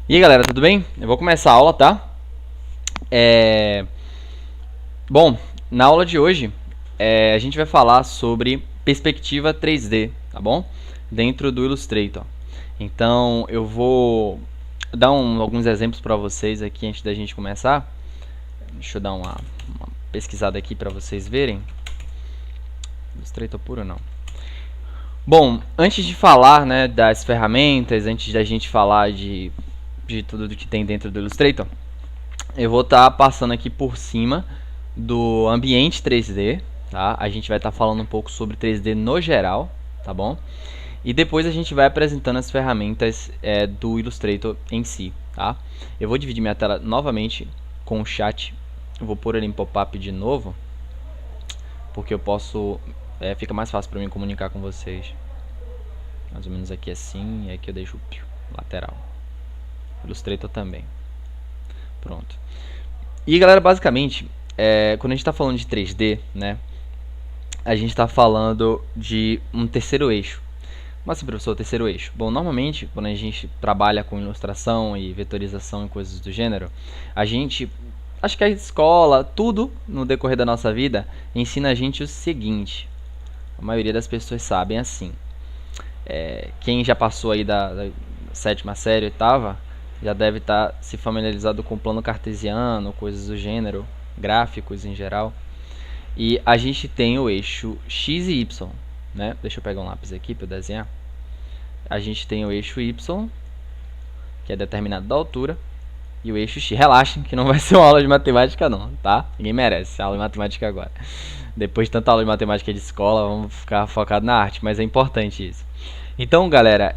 E aí galera, tudo bem? Eu vou começar a aula, tá? É... Bom, na aula de hoje a gente vai falar sobre perspectiva 3D, tá bom? Dentro do Illustrator. Então eu vou dar alguns exemplos para vocês aqui antes da gente começar. Deixa eu dar uma pesquisada aqui para vocês verem. Illustrator puro não. Bom, antes de falar, né, das ferramentas, antes da gente falar de tudo do que tem dentro do Illustrator, eu vou estar passando aqui por cima do ambiente 3D, tá? A gente vai estar falando um pouco sobre 3D no geral, tá bom? E depois a gente vai apresentando as ferramentas do Illustrator em si, tá? Eu vou dividir minha tela novamente com o chat. Eu vou pôr ele em pop-up de novo, porque eu posso... fica mais fácil para mim comunicar com vocês. Mais ou menos aqui assim, e aqui eu deixo o lateral. Illustrator também. Pronto. E galera, basicamente, quando a gente está falando de 3D, né, a gente está falando de um terceiro eixo. Como assim, professor, terceiro eixo? Bom, normalmente, quando a gente trabalha com ilustração e vetorização e coisas do gênero, a gente, acho que a escola, tudo no decorrer da nossa vida, ensina a gente o seguinte. A maioria das pessoas sabem assim. Quem já passou aí da sétima série, oitava, já deve estar se familiarizado com o plano cartesiano, coisas do gênero, gráficos em geral. E a gente tem o eixo x e y, né? Deixa eu pegar um lápis aqui para desenhar. A gente tem o eixo y, que é determinado da altura, e o eixo x. Relaxem que não vai ser uma aula de matemática não, tá? Ninguém merece aula de matemática agora. Depois de tanta aula de matemática de escola, vamos ficar focado na arte, mas é importante isso. Então, galera,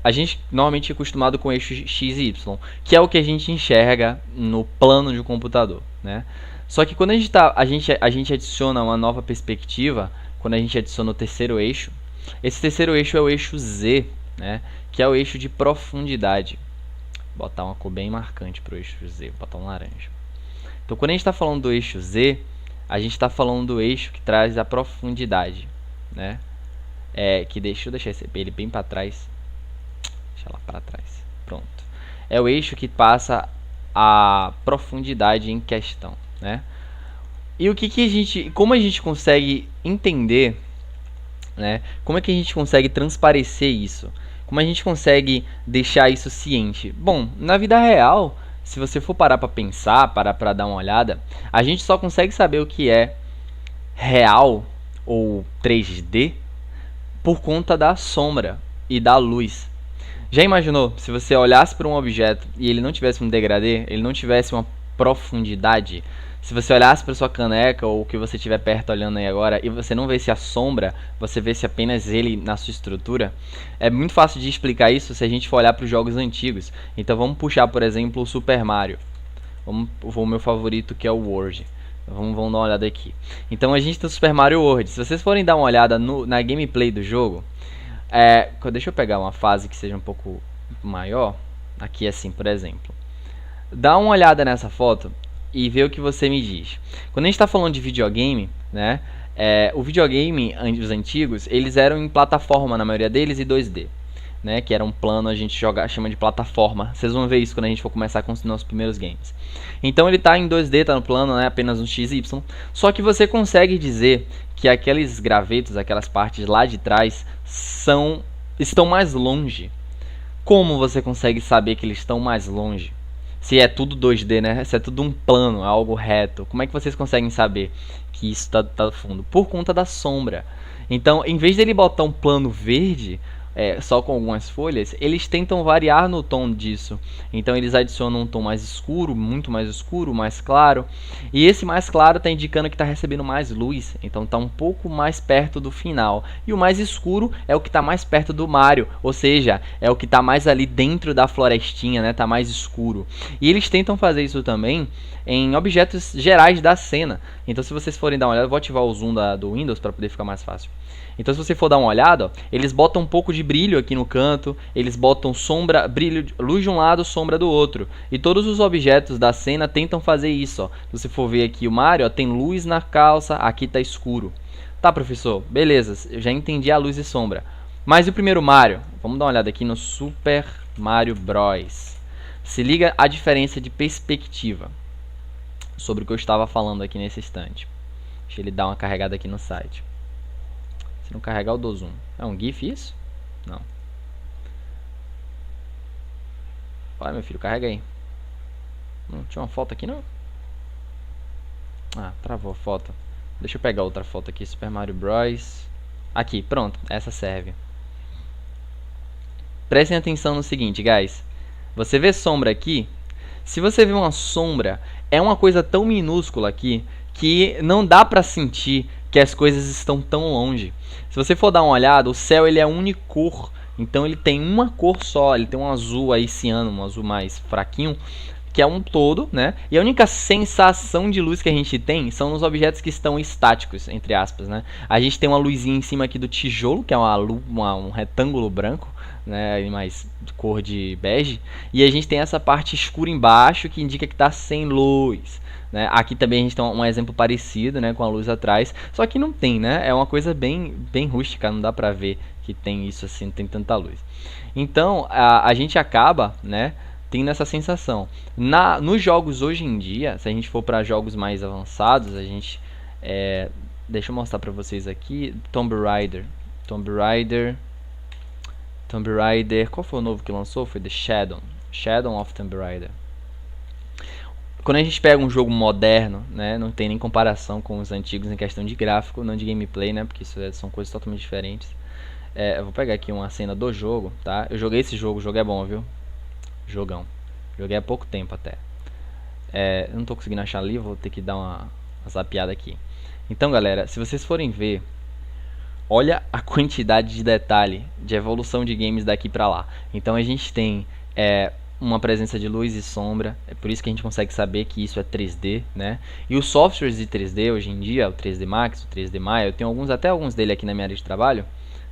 a gente normalmente é acostumado com o eixo x e y, que é o que a gente enxerga no plano de um computador, né? Só que quando a gente adiciona uma nova perspectiva, quando a gente adiciona o terceiro eixo, esse terceiro eixo é o eixo z, né? Que é o eixo de profundidade. Vou botar uma cor bem marcante para o eixo z, vou botar um laranja. Então, quando a gente está falando do eixo z, a gente está falando do eixo que traz a profundidade, né? Deixa eu deixar ele bem para trás. Deixa lá para trás. Pronto. É o eixo que passa a profundidade em questão, né? E como a gente consegue entender, né? Como é que a gente consegue transparecer isso? Como a gente consegue deixar isso ciente? Bom, na vida real, se você for parar para pensar, parar para dar uma olhada, a gente só consegue saber o que é real ou 3D por conta da sombra e da luz. Já imaginou, se você olhasse para um objeto e ele não tivesse um degradê, ele não tivesse uma profundidade, se você olhasse para sua caneca ou o que você estiver perto olhando aí agora e você não visse a sombra, você visse apenas ele na sua estrutura, é muito fácil de explicar isso se a gente for olhar para os jogos antigos. Então vamos puxar, por exemplo, o Super Mario. O meu favorito, que é o World. Vamos dar uma olhada aqui. Então a gente tem o Super Mario World. Se vocês forem dar uma olhada na gameplay do jogo, deixa eu pegar uma fase que seja um pouco maior. Aqui assim, por exemplo. Dá uma olhada nessa foto e vê o que você me diz. Quando a gente está falando de videogame, né? O videogame, os antigos, eles eram em plataforma, na maioria deles, e 2D. Né, que era um plano, a gente chama de plataforma. Vocês vão ver isso quando a gente for começar com os nossos primeiros games. Então ele está em 2D, está no plano, né, apenas um x e y. Só que você consegue dizer que aqueles gravetos, aquelas partes lá de trás, estão mais longe. Como você consegue saber que eles estão mais longe? Se é tudo 2D, né? Se é tudo um plano, algo reto. Como é que vocês conseguem saber que isso está no fundo? Por conta da sombra. Então, em vez dele botar um plano verde, só com algumas folhas, eles tentam variar no tom disso. Então eles adicionam um tom mais escuro, muito mais escuro, mais claro. E esse mais claro está indicando que está recebendo mais luz, então está um pouco mais perto do final. E o mais escuro é o que está mais perto do Mario, ou seja, é o que está mais ali dentro da florestinha, né? Está mais escuro. E eles tentam fazer isso também em objetos gerais da cena. Então se vocês forem dar uma olhada, eu vou ativar o zoom do Windows para poder ficar mais fácil. Então se você for dar uma olhada, ó, eles botam um pouco de brilho aqui no canto, eles botam sombra, brilho, luz de um lado, sombra do outro. E todos os objetos da cena tentam fazer isso, ó. Se você for ver aqui o Mario, ó, tem luz na calça, aqui tá escuro. Tá, professor, beleza, eu já entendi a luz e sombra. Mas e o primeiro Mario? Vamos dar uma olhada aqui no Super Mario Bros. Se liga a diferença de perspectiva sobre o que eu estava falando aqui nesse instante. Deixa ele dar uma carregada aqui no site. Se não carregar, eu dou zoom. É um GIF isso? Não. Olha, meu filho, carrega aí. Não tinha uma foto aqui, não? Ah, travou a foto. Deixa eu pegar outra foto aqui. Super Mario Bros. Aqui, pronto. Essa serve. Prestem atenção no seguinte, guys. Você vê sombra aqui? Se você vê uma sombra, é uma coisa tão minúscula aqui que não dá pra sentir que as coisas estão tão longe. Se você for dar uma olhada, o céu ele é unicor. Então ele tem uma cor só, ele tem um azul aí ciano, um azul mais fraquinho, que é um todo, né? E a única sensação de luz que a gente tem são nos objetos que estão estáticos, entre aspas, né? A gente tem uma luzinha em cima aqui do tijolo, que é um retângulo branco, né? Mais de cor de bege. E a gente tem essa parte escura embaixo, que indica que está sem luz. Né? Aqui também a gente tem um exemplo parecido, né, com a luz atrás, só que não tem, né? É uma coisa bem rústica, não dá pra ver que tem isso assim, não tem tanta luz. Então a gente acaba, né, tendo essa sensação. Nos jogos hoje em dia, se a gente for para jogos mais avançados, a gente deixa eu mostrar pra vocês aqui, Tomb Raider, qual foi o novo que lançou? Foi The Shadow of Tomb Raider. Quando a gente pega um jogo moderno, né, não tem nem comparação com os antigos em questão de gráfico, não de gameplay, né, porque isso são coisas totalmente diferentes. Eu vou pegar aqui uma cena do jogo, tá? Eu joguei esse jogo, o jogo é bom, viu? Jogão. Joguei há pouco tempo até. Eu não tô conseguindo achar ali, vou ter que dar uma zapeada aqui. Então, galera, se vocês forem ver, olha a quantidade de detalhe, de evolução de games daqui pra lá. Então a gente tem uma presença de luz e sombra, é por isso que a gente consegue saber que isso é 3D, né? E os softwares de 3D hoje em dia, o 3D Max, o 3D Maya, eu tenho até alguns dele aqui na minha área de trabalho,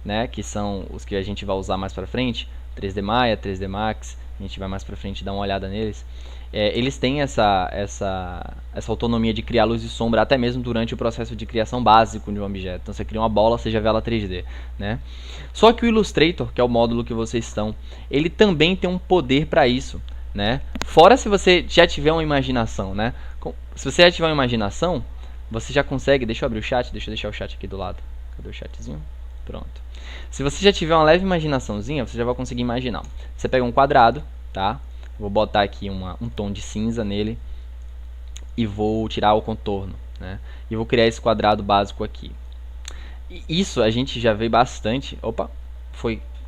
né? Que são os que a gente vai usar mais pra frente, 3D Maya, 3D Max, a gente vai mais pra frente dar uma olhada neles. Eles têm essa autonomia de criar luz e sombra até mesmo durante o processo de criação básico de um objeto. Então você cria uma bola, você já vê ela 3D, né? Só que o Illustrator, que é o módulo que vocês estão, ele também tem um poder para isso, né? Fora se você já tiver uma imaginação, né? Se você já tiver uma imaginação, você já consegue... Deixa eu abrir o chat, deixa eu deixar o chat aqui do lado. Cadê o chatzinho? Pronto. Se você já tiver uma leve imaginaçãozinha, você já vai conseguir imaginar. Você pega um quadrado, tá? Vou botar aqui um tom de cinza nele e vou tirar o contorno, né? E vou criar esse quadrado básico aqui. E isso a gente já vê bastante. Opa,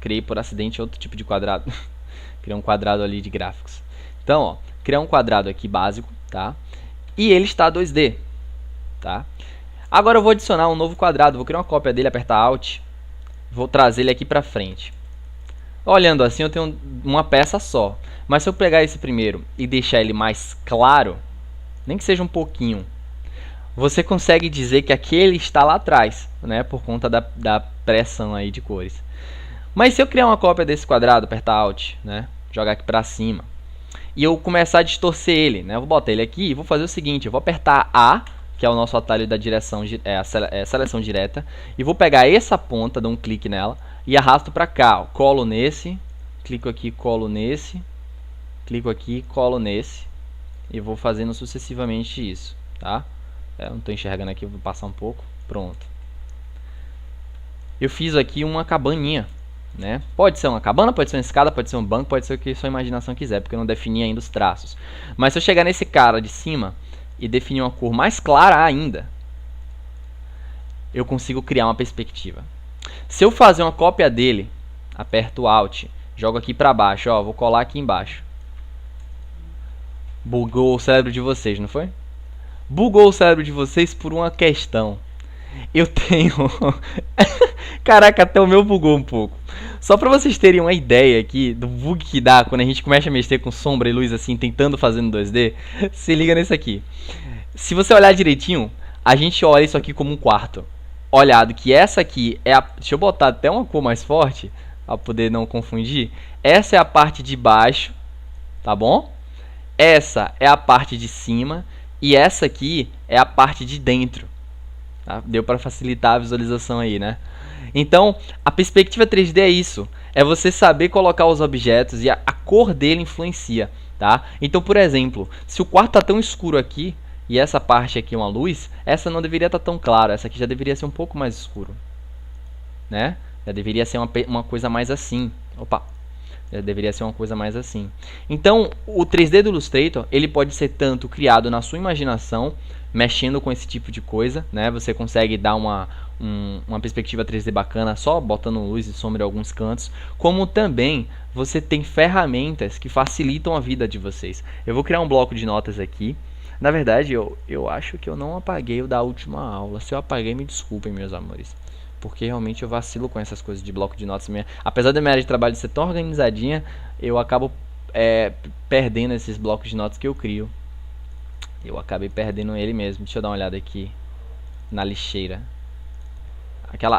criei por acidente outro tipo de quadrado. Criei um quadrado ali de gráficos. Então, ó, criar um quadrado aqui básico, tá? E ele está 2D, tá? Agora eu vou adicionar um novo quadrado, vou criar uma cópia dele, apertar Alt, vou trazer ele aqui pra frente. Olhando assim eu tenho uma peça só, mas se eu pegar esse primeiro e deixar ele mais claro, nem que seja um pouquinho, você consegue dizer que aquele está lá atrás, né, por conta da pressão aí de cores. Mas se eu criar uma cópia desse quadrado, apertar Alt, né, jogar aqui pra cima, e eu começar a distorcer ele, né, eu vou botar ele aqui e vou fazer o seguinte, eu vou apertar A, que é o nosso atalho da direção, seleção direta, e vou pegar essa ponta, dar um clique nela, e arrasto para cá, ó. Colo nesse, clico aqui, colo nesse, clico aqui, colo nesse, e vou fazendo sucessivamente isso, tá? Eu não estou enxergando aqui, vou passar um pouco, pronto. Eu fiz aqui uma cabaninha, né? Pode ser uma cabana, pode ser uma escada, pode ser um banco, pode ser o que sua imaginação quiser, porque eu não defini ainda os traços. Mas se eu chegar nesse cara de cima e definir uma cor mais clara ainda, eu consigo criar uma perspectiva. Se eu fazer uma cópia dele, aperto Alt, jogo aqui pra baixo, ó, vou colar aqui embaixo. Bugou o cérebro de vocês, não foi? Bugou o cérebro de vocês por uma questão. Eu tenho... Caraca, até o meu bugou um pouco. Só pra vocês terem uma ideia aqui do bug que dá quando a gente começa a mexer com sombra e luz assim, tentando fazer no 2D, se liga nesse aqui. Se você olhar direitinho, a gente olha isso aqui como um quarto. Olhado que essa aqui é a... Deixa eu botar até uma cor mais forte, pra poder não confundir. Essa é a parte de baixo, tá bom? Essa é a parte de cima e essa aqui é a parte de dentro. Tá? Deu para facilitar a visualização aí, né? Então, a perspectiva 3D é isso. é você saber colocar os objetos e a cor dele influencia, tá? Então, por exemplo, se o quarto tá tão escuro aqui e essa parte aqui é uma luz, essa não deveria estar tão clara, essa aqui já deveria ser um pouco mais escuro, né? Já deveria ser uma coisa mais assim. Opa! Já deveria ser uma coisa mais assim. Então, o 3D do Illustrator, ele pode ser tanto criado na sua imaginação, mexendo com esse tipo de coisa, né? Você consegue dar uma perspectiva 3D bacana só botando luz e sombra em alguns cantos, como também você tem ferramentas que facilitam a vida de vocês. Eu vou criar um bloco de notas aqui. Na verdade, eu acho que eu não apaguei o da última aula. Se eu apaguei, me desculpem, meus amores. Porque realmente eu vacilo com essas coisas de bloco de notas. Apesar da minha área de trabalho ser tão organizadinha, eu acabo perdendo esses blocos de notas que eu crio. Eu acabei perdendo ele mesmo. Deixa eu dar uma olhada aqui na lixeira.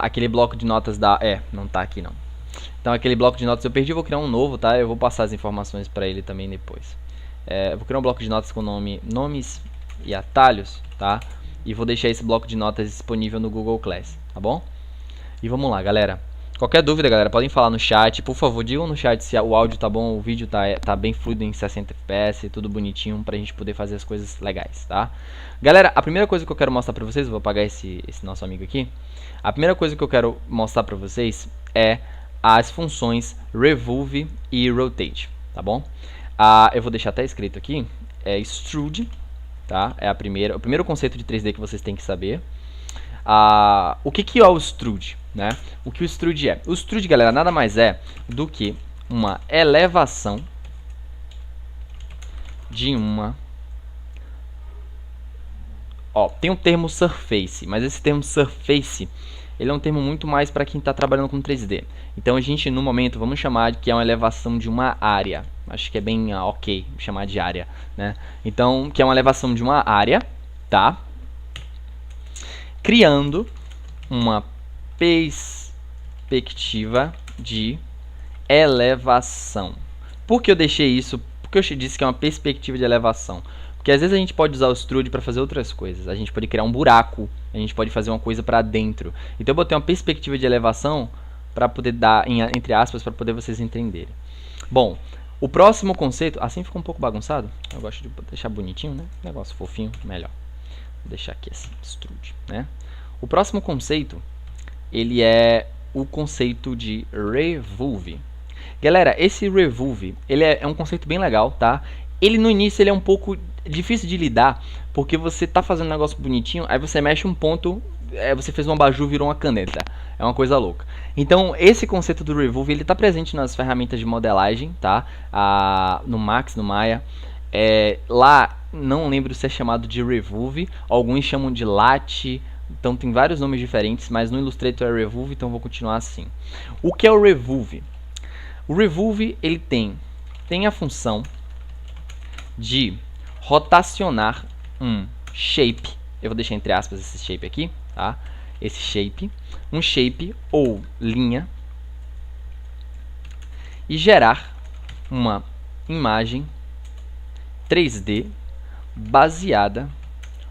Aquele bloco de notas da... não tá aqui não. Então aquele bloco de notas eu perdi, eu vou criar um novo, tá? Eu vou passar as informações pra ele também depois. Eu vou criar um bloco de notas com nomes e atalhos, tá? E vou deixar esse bloco de notas disponível no Google Class, tá bom? E vamos lá, galera. Qualquer dúvida, galera, podem falar no chat. Por favor, digam no chat se o áudio tá bom, o vídeo tá bem fluido em 60 fps, tudo bonitinho pra gente poder fazer as coisas legais, tá? Galera, a primeira coisa que eu quero mostrar pra vocês, vou apagar esse nosso amigo aqui. A primeira coisa que eu quero mostrar pra vocês é as funções Revolve e Rotate, tá bom? Eu vou deixar até escrito aqui, é Extrude, tá? É o primeiro conceito de 3D que vocês têm que saber. O que é o Extrude, né? O que o Extrude é? O Extrude, galera, nada mais é do que uma elevação de uma... tem um termo Surface, mas esse termo Surface, ele é um termo muito mais para quem está trabalhando com 3D. Então a gente, no momento, vamos chamar de que é uma elevação de uma área. Acho que é bem ok chamar de área, né? Então, que é uma elevação de uma área, tá? Criando uma perspectiva de elevação. Por que eu deixei isso? Porque eu disse que é uma perspectiva de elevação. Porque às vezes a gente pode usar o Extrude para fazer outras coisas. A gente pode criar um buraco, a gente pode fazer uma coisa para dentro. Então eu botei uma perspectiva de elevação para poder dar, entre aspas, para poder vocês entenderem. Bom, o próximo conceito... Assim ficou um pouco bagunçado. Eu gosto de deixar bonitinho, né? Negócio fofinho, melhor. Vou deixar aqui assim, Extrude, né? O próximo conceito, ele é o conceito de Revolve. Galera, esse Revolve, ele é um conceito bem legal, tá? Ele no início ele é um pouco difícil de lidar, porque você tá fazendo um negócio bonitinho, aí você mexe um ponto, você fez um abajur, virou uma caneta. É uma coisa louca. Então, esse conceito do Revolve, ele tá presente nas ferramentas de modelagem, tá? No Max, no Maya. Lá, não lembro se é chamado de Revolve, alguns chamam de Lat, então tem vários nomes diferentes, mas no Illustrator é Revolve, então vou continuar assim. O que é o Revolve? O Revolve, ele tem a função de rotacionar um shape. Eu vou deixar entre aspas esse shape aqui, tá? Esse shape, um shape ou linha, e gerar uma imagem 3D baseada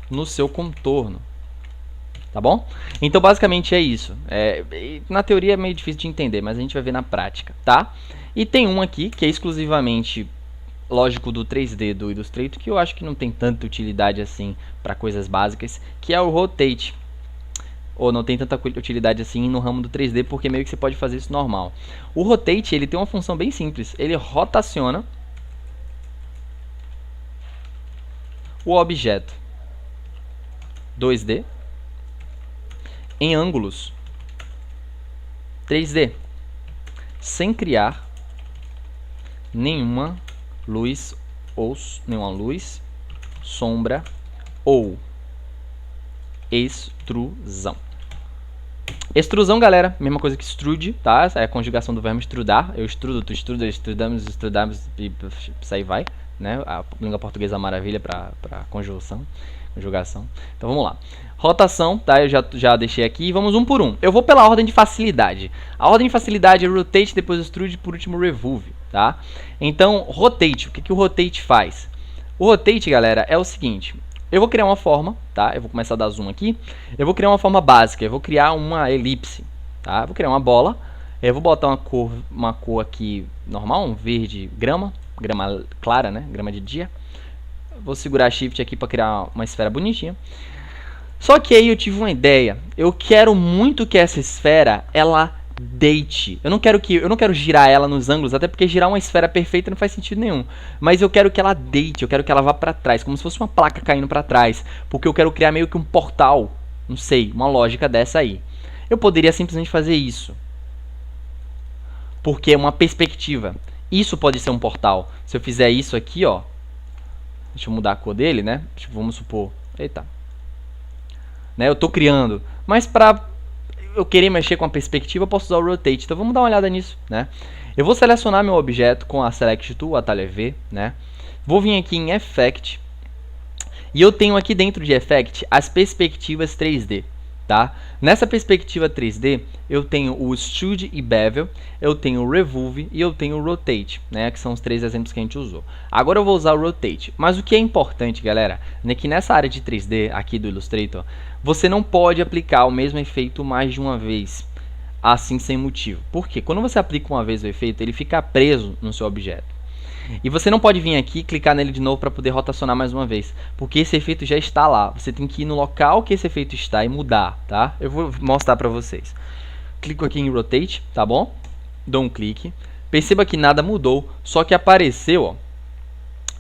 no seu contorno. Tá bom? Então basicamente é isso. Na teoria é meio difícil de entender, mas a gente vai ver na prática, tá? E tem um aqui que é exclusivamente lógico do 3D do Illustrator, que eu acho que não tem tanta utilidade assim para coisas básicas, que é o Rotate. Ou não tem tanta utilidade assim no ramo do 3D, porque meio que você pode fazer isso normal. O Rotate, ele tem uma função bem simples. Ele rotaciona o objeto 2D em ângulos 3D, sem criar nenhuma luz, sombra ou extrusão. Extrusão, galera, mesma coisa que extrude, tá? É a conjugação do verbo extrudar. Eu extrudo, tu extruda, extrudamos, e isso aí vai, né? A língua portuguesa é uma maravilha para conjugação. Então vamos lá. Rotação, tá? Eu já deixei aqui. Vamos um por um. Eu vou pela ordem de facilidade. A ordem de facilidade é Rotate, depois Extrude, por último Revolve, tá? Então, Rotate. O que o Rotate faz? O Rotate, galera, é o seguinte. Eu vou criar uma forma, tá? Eu vou começar a dar zoom aqui. Eu vou criar uma forma básica. Eu vou criar uma elipse, tá? Eu vou criar uma bola. Eu vou botar uma cor aqui normal, um verde grama clara, né? Grama de dia. Vou segurar Shift aqui para criar uma esfera bonitinha. Só que aí eu tive uma ideia. Eu quero muito que essa esfera ela deite. Eu não quero girar ela nos ângulos, até porque girar uma esfera perfeita não faz sentido nenhum. Mas eu quero que ela deite, eu quero que ela vá para trás, como se fosse uma placa caindo para trás, porque eu quero criar meio que um portal, não sei, uma lógica dessa aí. Eu poderia simplesmente fazer isso, porque é uma perspectiva. Isso pode ser um portal. Se eu fizer isso aqui, ó, deixa eu mudar a cor dele, né? Vamos supor, eita, né? Eu tô criando, mas para eu querer mexer com a perspectiva, eu posso usar o Rotate. Então vamos dar uma olhada nisso, né? Eu vou selecionar meu objeto com a Select Tool, atalho é V, né? Vou vir aqui em Effect e eu tenho aqui dentro de Effect as perspectivas 3D, tá? Nessa perspectiva 3D, eu tenho o Extrude e Bevel, eu tenho o Remove e eu tenho o Rotate, né? Que são os 3 exemplos que a gente usou. Agora eu vou usar o Rotate. Mas o que é importante, galera, é que nessa área de 3D aqui do Illustrator, você não pode aplicar o mesmo efeito mais de uma vez, assim sem motivo. Por quê? Quando você aplica uma vez o efeito, ele fica preso no seu objeto. E você não pode vir aqui e clicar nele de novo para poder rotacionar mais uma vez, porque esse efeito já está lá. Você tem que ir no local que esse efeito está e mudar, tá? Eu vou mostrar para vocês. Clico aqui em Rotate, tá bom? Dou um clique. Perceba que nada mudou, só que apareceu, ó,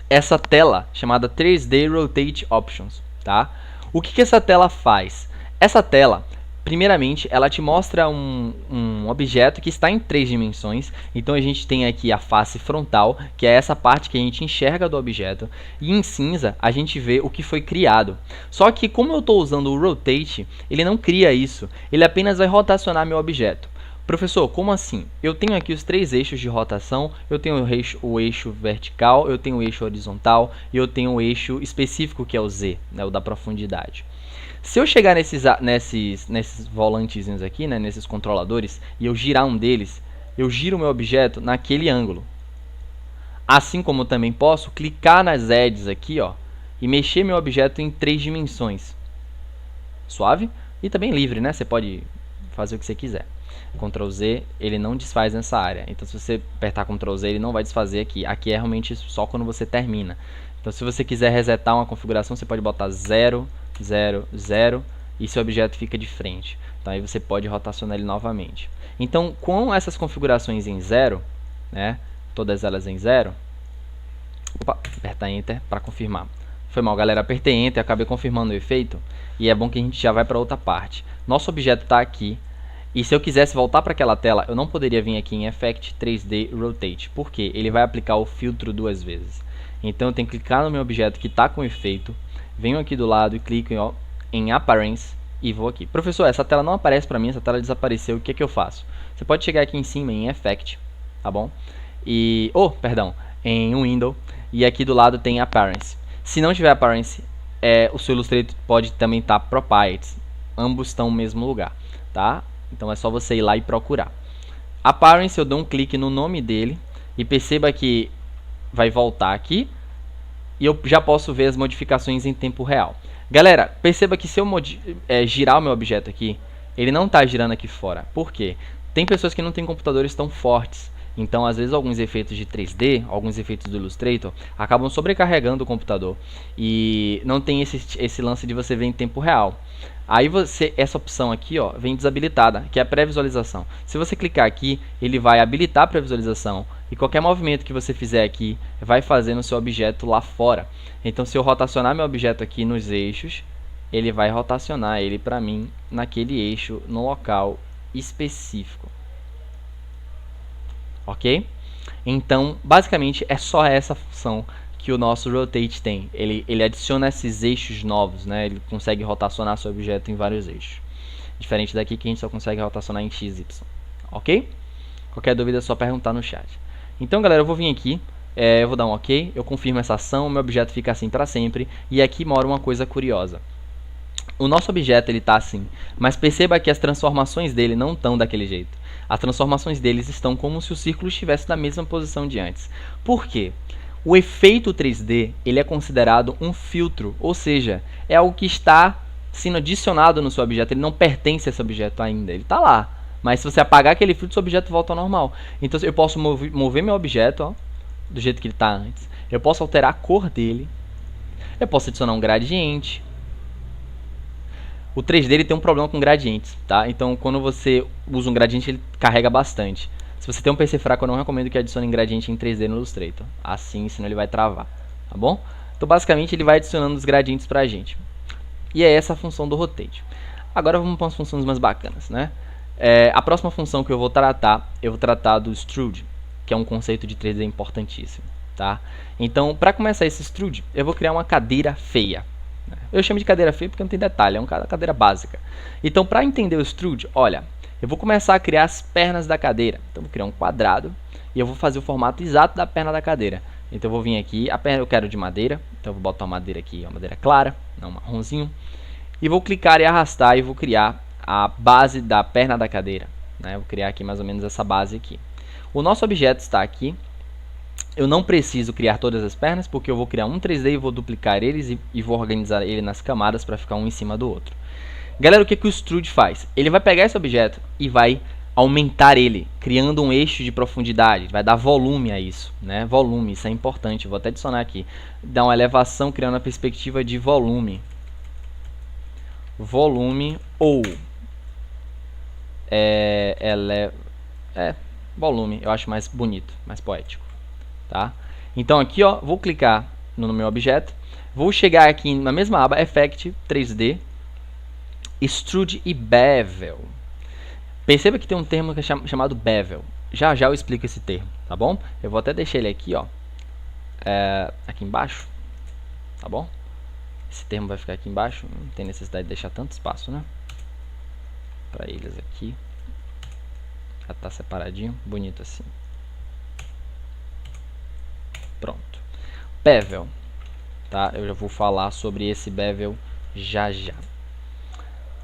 essa tela chamada 3D Rotate Options, tá? O que essa tela faz? Essa tela, primeiramente, ela te mostra um objeto que está em 3 dimensões. Então a gente tem aqui a face frontal, que é essa parte que a gente enxerga do objeto, e em cinza a gente vê o que foi criado. Só que como eu estou usando o Rotate, ele não cria isso, ele apenas vai rotacionar meu objeto. Professor, como assim? Eu tenho aqui os 3 eixos de rotação, eu tenho o eixo vertical, eu tenho o eixo horizontal e eu tenho o eixo específico que é o Z, né, o da profundidade. Se eu chegar nesses volantezinhos aqui, né, nesses controladores, e eu girar um deles, eu giro o meu objeto naquele ângulo. Assim como também posso clicar nas edges aqui, ó, e mexer meu objeto em 3 dimensões. Suave? E também livre, né? Você pode fazer o que você quiser. Ctrl Z, ele não desfaz nessa área. Então se você apertar Ctrl Z, ele não vai desfazer aqui. Aqui é realmente só quando você termina. Então se você quiser resetar uma configuração, você pode botar 0, 0, 0 e seu objeto fica de frente. Então aí você pode rotacionar ele novamente. Então com essas configurações em 0, né, todas elas em 0, opa, aperta Enter para confirmar. Foi mal, galera, apertei Enter, acabei confirmando o efeito. E é bom que a gente já vai para outra parte. Nosso objeto está aqui. E se eu quisesse voltar para aquela tela, eu não poderia vir aqui em Effect 3D Rotate. Por quê? Ele vai aplicar o filtro 2 vezes. Então eu tenho que clicar no meu objeto que está com efeito. Venho aqui do lado e clico em Appearance e vou aqui. Professor, essa tela não aparece para mim, essa tela desapareceu. O que é que eu faço? Você pode chegar aqui em cima em Effect, tá bom? E, em Window. E aqui do lado tem Appearance. Se não tiver Appearance, o seu Illustrator pode também estar Properties. Ambos estão no mesmo lugar, tá? Então é só você ir lá e procurar. Appearance, eu dou um clique no nome dele e perceba que vai voltar aqui e eu já posso ver as modificações em tempo real. Galera, perceba que se eu girar o meu objeto aqui, ele não está girando aqui fora. Por quê? Tem pessoas que não têm computadores tão fortes. Então, às vezes, alguns efeitos de 3D, alguns efeitos do Illustrator, acabam sobrecarregando o computador. E não tem esse lance de você ver em tempo real. Aí essa opção aqui, ó, vem desabilitada, que é a pré-visualização. Se você clicar aqui, ele vai habilitar a pré-visualização. E qualquer movimento que você fizer aqui, vai fazer no seu objeto lá fora. Então, se eu rotacionar meu objeto aqui nos eixos, ele vai rotacionar ele para mim naquele eixo, no local específico. Ok? Então, basicamente, é só essa função que o nosso Rotate tem. Ele adiciona esses eixos novos, né? Ele consegue rotacionar seu objeto em vários eixos. Diferente daqui que a gente só consegue rotacionar em X, Y. Ok? Qualquer dúvida é só perguntar no chat. Então, galera, eu vou vir aqui. Eu vou dar um OK. Eu confirmo essa ação. Meu objeto fica assim para sempre. E aqui mora uma coisa curiosa. O nosso objeto ele está assim. Mas perceba que as transformações dele não estão daquele jeito. As transformações deles estão como se o círculo estivesse na mesma posição de antes. Por quê? O efeito 3D ele é considerado um filtro, ou seja, é algo que está sendo adicionado no seu objeto, ele não pertence a esse objeto ainda, ele está lá, Mas se você apagar aquele filtro, seu objeto volta ao normal. Então eu posso mover meu objeto, ó, do jeito que ele está antes. Eu posso alterar a cor dele. Eu posso adicionar um gradiente. O 3D ele tem um problema com gradientes, tá? Então quando você usa um gradiente, ele carrega bastante. Se você tem um PC fraco, eu não recomendo que adicione gradiente em 3D no Illustrator. Assim, senão ele vai travar, tá bom? Então basicamente ele vai adicionando os gradientes pra gente. E é essa a função do Rotate. Agora vamos para as funções mais bacanas, né? A próxima função que eu vou tratar do Extrude, que é um conceito de 3D importantíssimo, tá? Então, para começar esse Extrude, eu vou criar uma cadeira feia. Eu chamo de cadeira feia porque não tem detalhe, é uma cadeira básica. Então, para entender o Extrude, olha, eu vou começar a criar as pernas da cadeira. Então, eu vou criar um quadrado e eu vou fazer o formato exato da perna da cadeira. Então, eu vou vir aqui, a perna eu quero de madeira, então eu vou botar uma madeira aqui, uma madeira clara, não marronzinho. E vou clicar e arrastar e vou criar a base da perna da cadeira, né? Vou criar aqui mais ou menos essa base aqui. O nosso objeto está aqui. Eu não preciso criar todas as pernas, porque eu vou criar um 3D e vou duplicar eles e vou organizar ele nas camadas para ficar um em cima do outro. Galera, o que o Extrude faz? Ele vai pegar esse objeto e vai aumentar ele, criando um eixo de profundidade, vai dar volume a isso, né? Volume, isso é importante, vou até adicionar aqui. Dá uma elevação criando a perspectiva de volume. Volume ou volume, eu acho mais bonito, mais poético, tá? Então aqui, ó, vou clicar no meu objeto, vou chegar aqui na mesma aba Effect 3D, Extrude e Bevel. Perceba que tem um termo que é chamado Bevel. Já já eu explico esse termo, tá bom? Eu vou até deixar ele aqui, ó, aqui embaixo, tá bom? Esse termo vai ficar aqui embaixo, não tem necessidade de deixar tanto espaço, né? Para eles aqui. Já tá separadinho, bonito assim. Pronto. Bevel, tá? Eu já vou falar sobre esse bevel já já.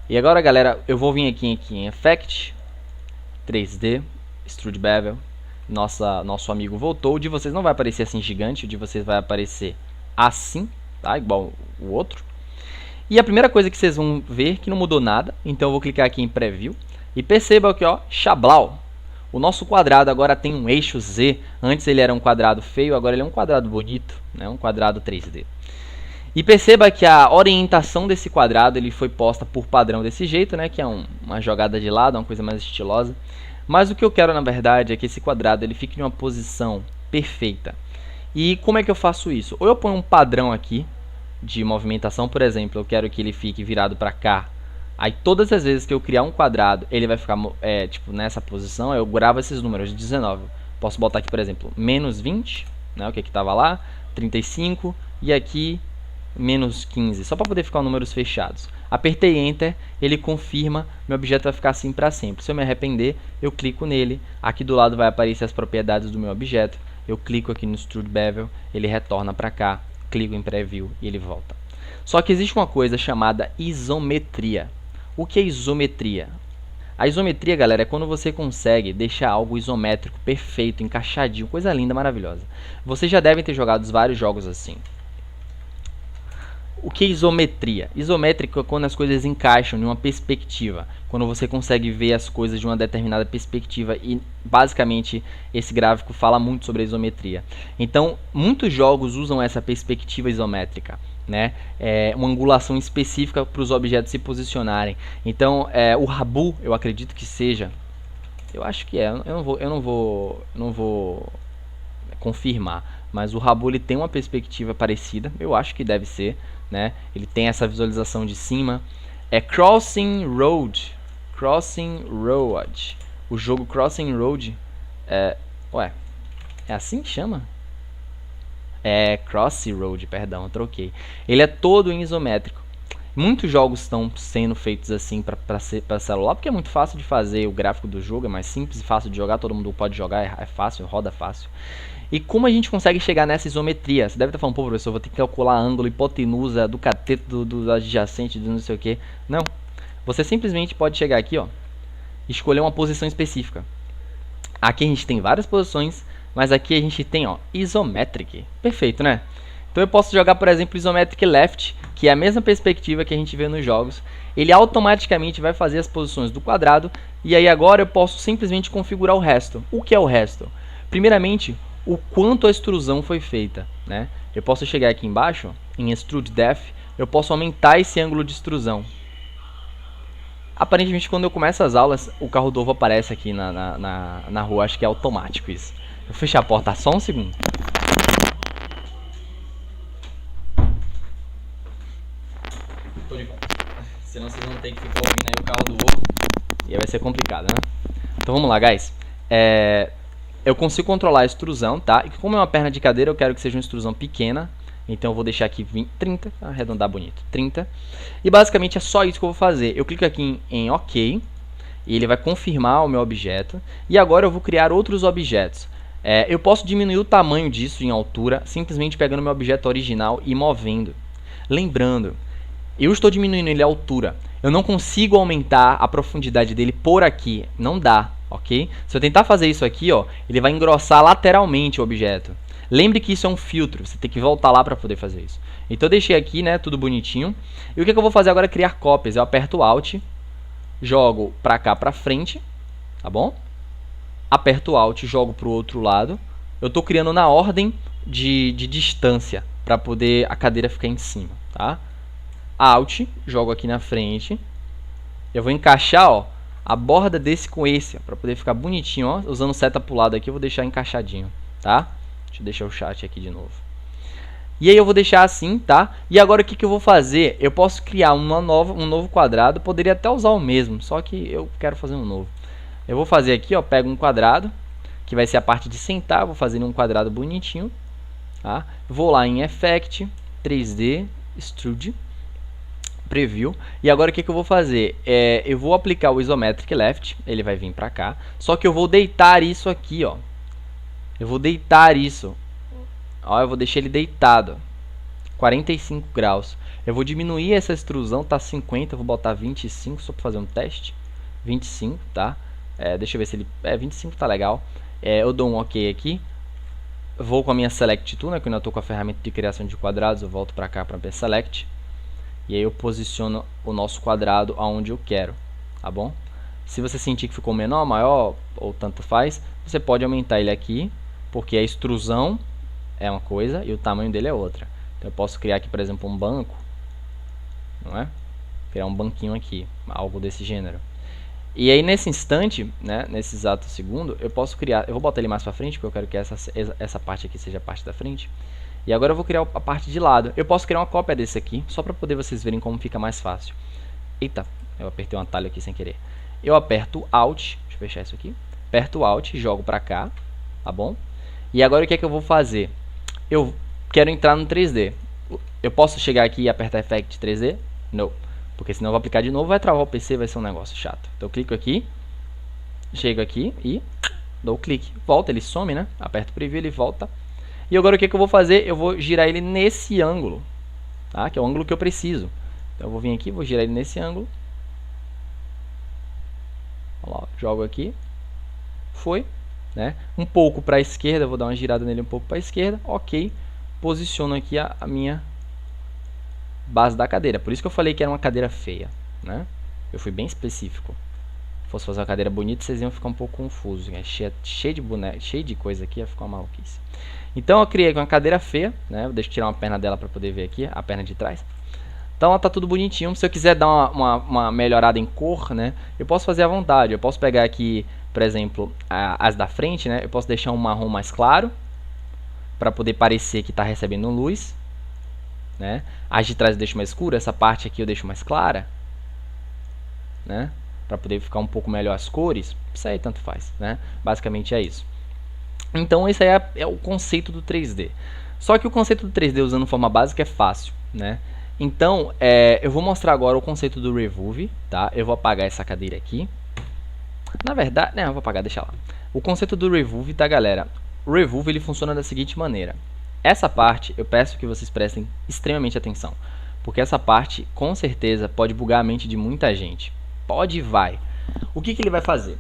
E agora, galera, eu vou vir aqui em Effect 3D, Extrude Bevel. Nosso amigo voltou. O de vocês não vai aparecer assim gigante, o de vocês vai aparecer assim, tá? Igual o outro. E a primeira coisa que vocês vão ver que não mudou nada, então eu vou clicar aqui em Preview e perceba que, ó, Chablau, o nosso quadrado agora tem um eixo Z. Antes ele era um quadrado feio, agora ele é um quadrado bonito, né? Um quadrado 3D. E perceba que a orientação desse quadrado ele foi posta por padrão desse jeito, né? Que é uma jogada de lado, uma coisa mais estilosa. Mas o que eu quero, na verdade, é que esse quadrado ele fique em uma posição perfeita. E como é que eu faço isso? Ou eu ponho um padrão aqui de movimentação, por exemplo, eu quero que ele fique virado para cá. Aí todas as vezes que eu criar um quadrado, ele vai ficar tipo nessa posição. Eu gravo esses números de 19. Posso botar aqui, por exemplo, menos 20, né, o que estava lá, 35 e aqui menos 15, só para poder ficar os números fechados. Apertei Enter, ele confirma, meu objeto vai ficar assim para sempre. Se eu me arrepender, eu clico nele, aqui do lado vai aparecer as propriedades do meu objeto. Eu clico aqui no Extrude Bevel, ele retorna para cá, clico em Preview e ele volta. Só que existe uma coisa chamada isometria. O que é isometria? A isometria, galera, é quando você consegue deixar algo isométrico, perfeito, encaixadinho, coisa linda, maravilhosa. Vocês já devem ter jogado vários jogos assim. O que é isometria? Isométrico é quando as coisas encaixam em uma perspectiva, quando você consegue ver as coisas de uma determinada perspectiva, e basicamente esse gráfico fala muito sobre a isometria. Então, muitos jogos usam essa perspectiva isométrica, né? Uma angulação específica para os objetos se posicionarem. Então, o Rabu, eu acredito que seja, eu acho que eu não vou confirmar, mas o Rabu ele tem uma perspectiva parecida, eu acho que deve ser, né? Ele tem essa visualização de cima. Crossing Road. O jogo Crossing Road é assim que chama? Crossing Road, perdão, eu troquei. Ele é todo em isométrico. Muitos jogos estão sendo feitos assim para celular, porque é muito fácil de fazer. O gráfico do jogo é mais simples e fácil de jogar, todo mundo pode jogar, é fácil, roda fácil. E como a gente consegue chegar nessa isometria? Você deve estar falando, pô, professor, vou ter que calcular ângulo, hipotenusa, do cateto, do adjacente, do não sei o que. Não. Você simplesmente pode chegar aqui, ó, e escolher uma posição específica. Aqui a gente tem várias posições, mas aqui a gente tem, ó, isometric. Perfeito, né? Então eu posso jogar, por exemplo, isometric left, que é a mesma perspectiva que a gente vê nos jogos, ele automaticamente vai fazer as posições do quadrado, e aí agora eu posso simplesmente configurar o resto. O que é o resto? Primeiramente, o quanto a extrusão foi feita, né? Eu posso chegar aqui embaixo, em Extrude Depth, eu posso aumentar esse ângulo de extrusão. Aparentemente, quando eu começo as aulas, o carro novo aparece aqui na rua, acho que é automático isso. Eu vou fechar a porta só um segundo. Tô de volta. Senão vocês vão ter que ficar ouvindo aí o carro do ovo. E aí vai ser complicado, né? Então vamos lá, guys. Eu consigo controlar a extrusão, tá? E como é uma perna de cadeira, eu quero que seja uma extrusão pequena. Então eu vou deixar aqui 30, arredondar bonito, 30. E basicamente é só isso que eu vou fazer. Eu clico aqui em OK, e ele vai confirmar o meu objeto. E agora eu vou criar outros objetos. Eu posso diminuir o tamanho disso em altura, simplesmente pegando o meu objeto original e movendo. Lembrando, eu estou diminuindo ele a altura. Eu não consigo aumentar a profundidade dele por aqui. Não dá, ok? Se eu tentar fazer isso aqui, ó, ele vai engrossar lateralmente o objeto. Lembre que isso é um filtro, você tem que voltar lá para poder fazer isso. Então eu deixei aqui, né, tudo bonitinho. E o que eu vou fazer agora é criar cópias. Eu aperto Alt, jogo para cá, para frente, tá bom? Aperto Alt, jogo para o outro lado. Eu estou criando na ordem de distância, para poder a cadeira ficar em cima, tá? Alt, jogo aqui na frente. Eu vou encaixar, ó, a borda desse com esse, para poder ficar bonitinho, ó. Usando seta pro lado aqui, eu vou deixar encaixadinho, tá? Deixa eu deixar o chat aqui de novo. E aí eu vou deixar assim, tá? E agora o que eu vou fazer? Eu posso criar um novo quadrado. Poderia até usar o mesmo, só que eu quero fazer um novo. Eu vou fazer aqui, ó, pego um quadrado, que vai ser a parte de sentar. Vou fazer um quadrado bonitinho, tá? Vou lá em Effect, 3D, Extrude, Preview. E agora o que eu vou fazer? Eu vou aplicar o Isometric Left, ele vai vir pra cá. Só que eu vou deitar isso aqui, ó. Eu vou deitar isso. Ó, eu vou deixar ele deitado. 45 graus. Eu vou diminuir essa extrusão, tá 50, eu vou botar 25 só para fazer um teste. 25, tá? Deixa eu ver se ele... 25 tá legal. Eu dou um OK aqui. Vou com a minha Select Tool, né? Que eu ainda estou com a ferramenta de criação de quadrados. Eu volto para cá para minha Select. E aí eu posiciono o nosso quadrado aonde eu quero, tá bom? Se você sentir que ficou menor, maior ou tanto faz, você pode aumentar ele aqui, porque a extrusão é uma coisa e o tamanho dele é outra. Então eu posso criar aqui, por exemplo, um banco, não é? Criar um banquinho aqui, algo desse gênero. E aí nesse instante, né, nesse exato segundo, eu posso criar, eu vou botar ele mais para frente, porque eu quero que essa parte aqui seja a parte da frente. E agora eu vou criar a parte de lado. Eu posso criar uma cópia desse aqui, só para poder vocês verem como fica mais fácil. Eita, eu apertei um atalho aqui sem querer. Eu aperto Alt, deixa eu fechar isso aqui. Aperto Alt, jogo para cá, tá bom? E agora o que é que eu vou fazer? Eu quero entrar no 3D. Eu posso chegar aqui e apertar Effect 3D? Não. Porque senão eu vou aplicar de novo, vai travar o PC, vai ser um negócio chato. Então eu clico aqui, chego aqui e dou clique. Volta, ele some, né? Aperto Preview, ele volta. E agora o que eu vou fazer? Eu vou girar ele nesse ângulo, tá? Que é o ângulo que eu preciso. Então eu vou vir aqui, vou girar ele nesse ângulo. Olha lá, jogo aqui. Foi, né? Um pouco para a esquerda, vou dar uma girada nele um pouco para a esquerda. Ok. Posiciono aqui a minha base da cadeira. Por isso que eu falei que era uma cadeira feia, né? Eu fui bem específico. Se fosse fazer uma cadeira bonita, vocês iam ficar um pouco confusos, né? Cheio de boneco, cheio de coisa aqui, ia ficar uma maluquice. Então eu criei uma cadeira feia, né? Deixa eu tirar uma perna dela para poder ver aqui, a perna de trás. Então tá tudo bonitinho. Se eu quiser dar uma melhorada em cor, né? Eu posso fazer à vontade. Eu posso pegar aqui, por exemplo, as da frente, né? Eu posso deixar um marrom mais claro, para poder parecer que está recebendo luz, né? As de trás eu deixo mais escura, essa parte aqui eu deixo mais clara, né? Para poder ficar um pouco melhor as cores. Isso aí tanto faz, né? Basicamente é isso. Então esse aí é o conceito do 3D. Só que o conceito do 3D usando forma básica é fácil, né? Então eu vou mostrar agora o conceito do Remove, tá? Eu vou apagar essa cadeira aqui. Na verdade, não, eu vou apagar, deixa lá. O conceito do Remove, tá, galera? O Remove ele funciona da seguinte maneira. Essa parte eu peço que vocês prestem extremamente atenção, porque essa parte com certeza pode bugar a mente de muita gente. Pode e vai. O que ele vai fazer?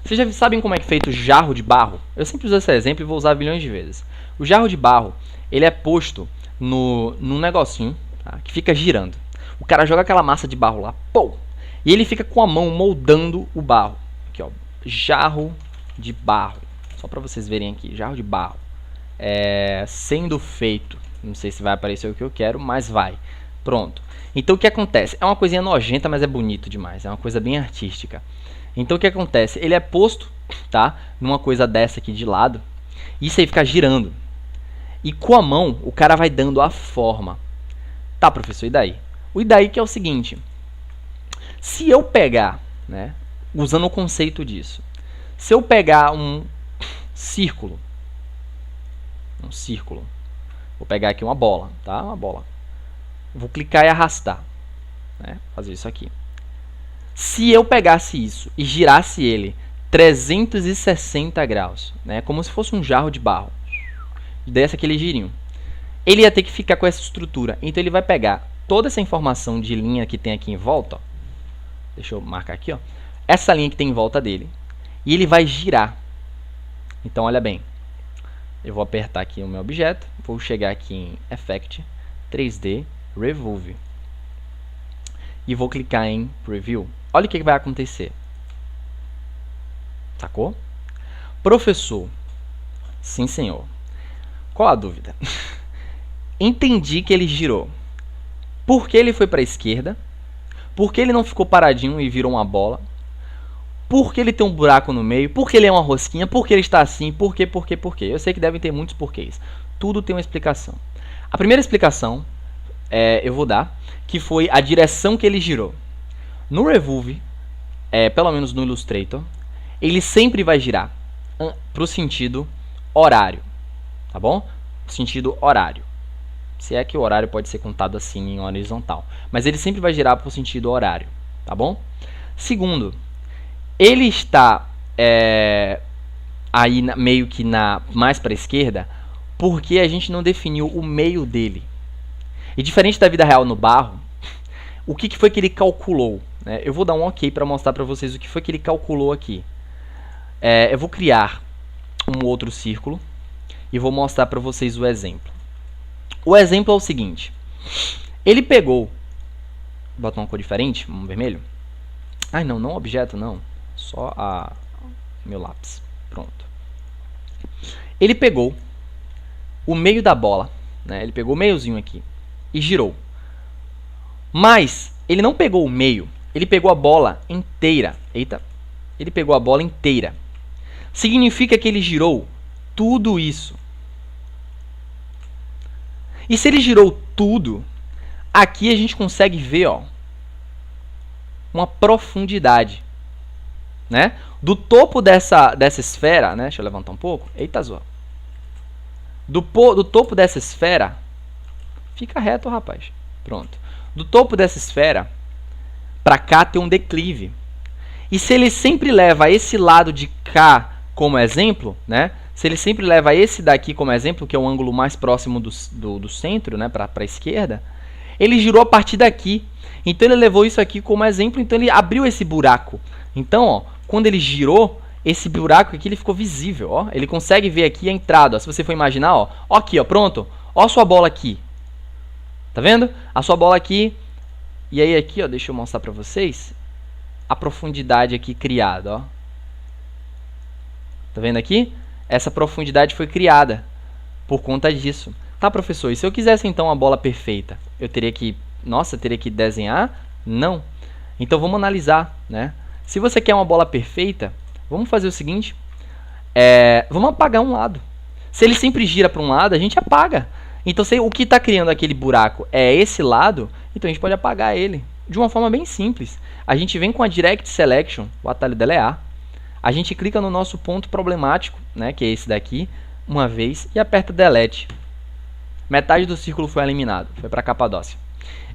Vocês já sabem como é que é feito o jarro de barro? Eu sempre uso esse exemplo e vou usar bilhões de vezes. O jarro de barro ele é posto num negocinho, tá? Que fica girando. O cara joga aquela massa de barro lá, pô, e ele fica com a mão moldando o barro. Aqui, ó, jarro de barro. Só para vocês verem aqui, jarro de barro. Sendo feito. Não sei se vai aparecer o que eu quero, mas vai. Pronto. Então o que acontece? É uma coisinha nojenta, mas é bonito demais. É uma coisa bem artística. Então o que acontece? Ele é posto, tá, numa coisa dessa aqui de lado. Isso aí fica girando. E com a mão, o cara vai dando a forma. Tá, professor, e daí? O e daí que é o seguinte. Se eu pegar, né, usando o conceito disso. Se eu pegar um círculo. Vou pegar aqui uma bola, tá? Uma bola. Vou clicar e arrastar. Né? Fazer isso aqui. Se eu pegasse isso e girasse ele 360 graus, né? Como se fosse um jarro de barro, desse aquele girinho, ele ia ter que ficar com essa estrutura. Então ele vai pegar toda essa informação de linha que tem aqui em volta, ó. Deixa eu marcar aqui, ó. Essa linha que tem em volta dele, e ele vai girar. Então olha bem, eu vou apertar aqui o meu objeto, vou chegar aqui em Effect, 3D, Revolve, e vou clicar em Preview. Olha o que vai acontecer. Sacou? Professor, sim senhor. Qual a dúvida? Entendi que ele girou. Por que ele foi para a esquerda? Por que ele não ficou paradinho e virou uma bola? Por que ele tem um buraco no meio? Por que ele é uma rosquinha? Por que ele está assim? Por quê? Por quê? Por quê? Eu sei que devem ter muitos porquês. Tudo tem uma explicação. A primeira explicação eu vou dar, que foi a direção que ele girou. No Revolve, pelo menos no Illustrator, ele sempre vai girar para o sentido horário. Tá bom? Sentido horário. Se é que o horário pode ser contado assim em horizontal. Mas ele sempre vai girar para o sentido horário. Tá bom? Segundo, ele está aí meio que mais para a esquerda porque a gente não definiu o meio dele. E diferente da vida real no barro, o que foi que ele calculou? Né? Eu vou dar um ok para mostrar para vocês o que foi que ele calculou aqui. Eu vou criar um outro círculo e vou mostrar para vocês o exemplo. O exemplo é o seguinte. Ele pegou... Vou botar uma cor diferente, um vermelho. Ai, não objeto, não. Só meu lápis. Pronto. Ele pegou o meio da bola, né? Ele pegou o meiozinho aqui e girou. Mas ele não pegou o meio, ele pegou a bola inteira. Eita. Ele pegou a bola inteira. Significa que ele girou tudo isso. E se ele girou tudo, aqui a gente consegue ver, ó, uma profundidade, né? Do topo dessa esfera, né? Deixa eu levantar um pouco. Eita, zoa. Do topo dessa esfera, fica reto, rapaz. Pronto. Do topo dessa esfera para cá tem um declive. E se ele sempre leva esse lado de cá como exemplo, né? Se ele sempre leva esse daqui como exemplo, que é o ângulo mais próximo do centro, né, para a esquerda, ele girou a partir daqui. Então ele levou isso aqui como exemplo, então ele abriu esse buraco. Então, ó, quando ele girou, esse buraco aqui ele ficou visível. Ó. Ele consegue ver aqui a entrada. Ó. Se você for imaginar, ó aqui, ó, pronto. Ó a sua bola aqui. Tá vendo? A sua bola aqui. E aí aqui, ó, deixa eu mostrar para vocês a profundidade aqui criada. Ó. Tá vendo aqui? Essa profundidade foi criada por conta disso. Tá, professor, e se eu quisesse então uma bola perfeita? Eu teria que, teria que desenhar? Não. Então vamos analisar, né? Se você quer uma bola perfeita, vamos fazer o seguinte. Vamos apagar um lado. Se ele sempre gira para um lado, a gente apaga. Então se o que está criando aquele buraco é esse lado, então a gente pode apagar ele. De uma forma bem simples. A gente vem com a Direct Selection, o atalho dela é A. A gente clica no nosso ponto problemático, né, que é esse daqui, uma vez, e aperta Delete. Metade do círculo foi eliminado, foi para a Capadócia.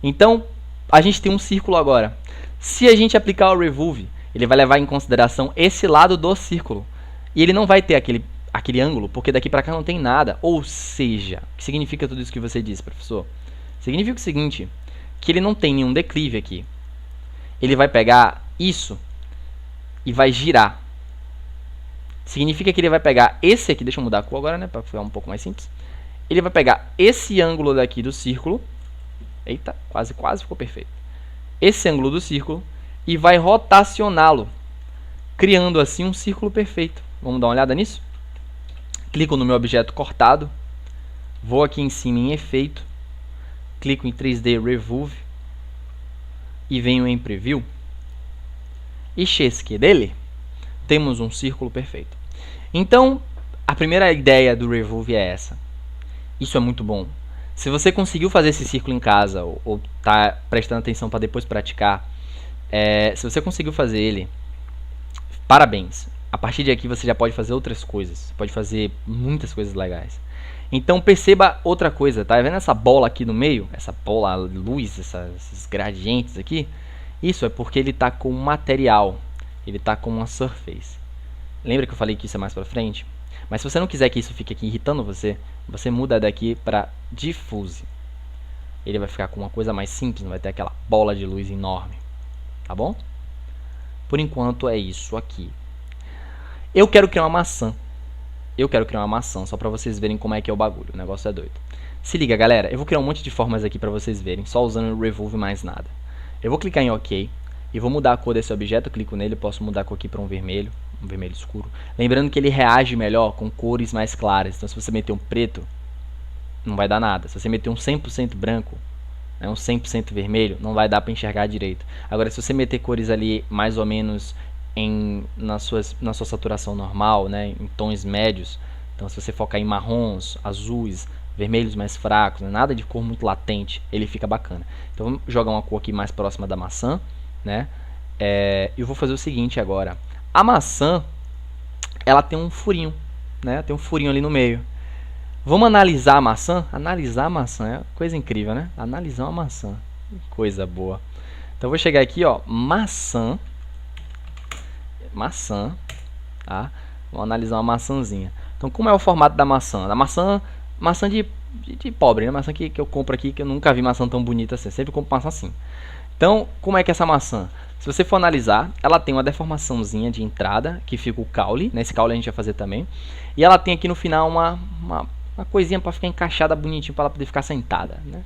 Então, a gente tem um círculo agora. Se a gente aplicar o Revolve, ele vai levar em consideração esse lado do círculo. E ele não vai ter aquele ângulo, porque daqui para cá não tem nada. Ou seja, o que significa tudo isso que você disse, professor? Significa o seguinte, que ele não tem nenhum declive aqui. Ele vai pegar isso e vai girar. Significa que ele vai pegar esse aqui, deixa eu mudar a cor agora, né, para ficar um pouco mais simples. Ele vai pegar esse ângulo daqui do círculo, Eita, quase ficou perfeito. Esse ângulo do círculo e vai rotacioná-lo, criando assim um círculo perfeito. Vamos dar uma olhada nisso? Clico no meu objeto cortado, vou aqui em cima em efeito, clico em 3D Remove e venho em Preview. E chesque dele, temos um círculo perfeito. Então, a primeira ideia do Remove é essa. Isso é muito bom. Se você conseguiu fazer esse círculo em casa ou está prestando atenção para depois praticar, se você conseguiu fazer ele, parabéns. A partir de aqui você já pode fazer outras coisas. Você pode fazer muitas coisas legais. Então perceba outra coisa, tá vendo essa bola aqui no meio? Essa bola, luz, esses gradientes aqui? Isso é porque ele está com material. Ele está com uma surface. Lembra que eu falei que isso é mais para frente? Mas se você não quiser que isso fique aqui irritando você, você muda daqui para Diffuse. Ele vai ficar com uma coisa mais simples, não vai ter aquela bola de luz enorme. Tá bom? Por enquanto é isso aqui. Eu quero criar uma maçã. Só para vocês verem como é que é o bagulho. O negócio é doido. Se liga, galera. Eu vou criar um monte de formas aqui para vocês verem, só usando o Remove mais nada. Eu vou clicar em OK e vou mudar a cor desse objeto. Eu clico nele, posso mudar a cor aqui para um vermelho escuro. Lembrando que ele reage melhor com cores mais claras. Então, se você meter um preto, não vai dar nada. Se você meter um 100% branco, um 100% vermelho, não vai dar para enxergar direito. Agora, se você meter cores ali mais ou menos na sua saturação normal, né, em tons médios, então se você focar em marrons, azuis, vermelhos mais fracos, nada de cor muito latente, ele fica bacana. Então vamos jogar uma cor aqui mais próxima da maçã, né? Eu vou fazer o seguinte agora. A maçã, ela tem um furinho, né? Tem um furinho ali no meio. Vamos analisar a maçã? Analisar a maçã é coisa incrível, né? Analisar uma maçã, coisa boa. Então eu vou chegar aqui, ó, maçã, tá? Vamos analisar uma maçãzinha. Então, como é o formato da maçã? Da maçã de pobre, né? Maçã que eu compro aqui, que eu nunca vi maçã tão bonita assim. Eu sempre compro maçã assim. Então, como é que é essa maçã? Se você for analisar, ela tem uma deformaçãozinha de entrada, que fica o caule. Nesse caule a gente vai fazer também. E ela tem aqui no final uma coisinha para ficar encaixada bonitinho, para ela poder ficar sentada, né?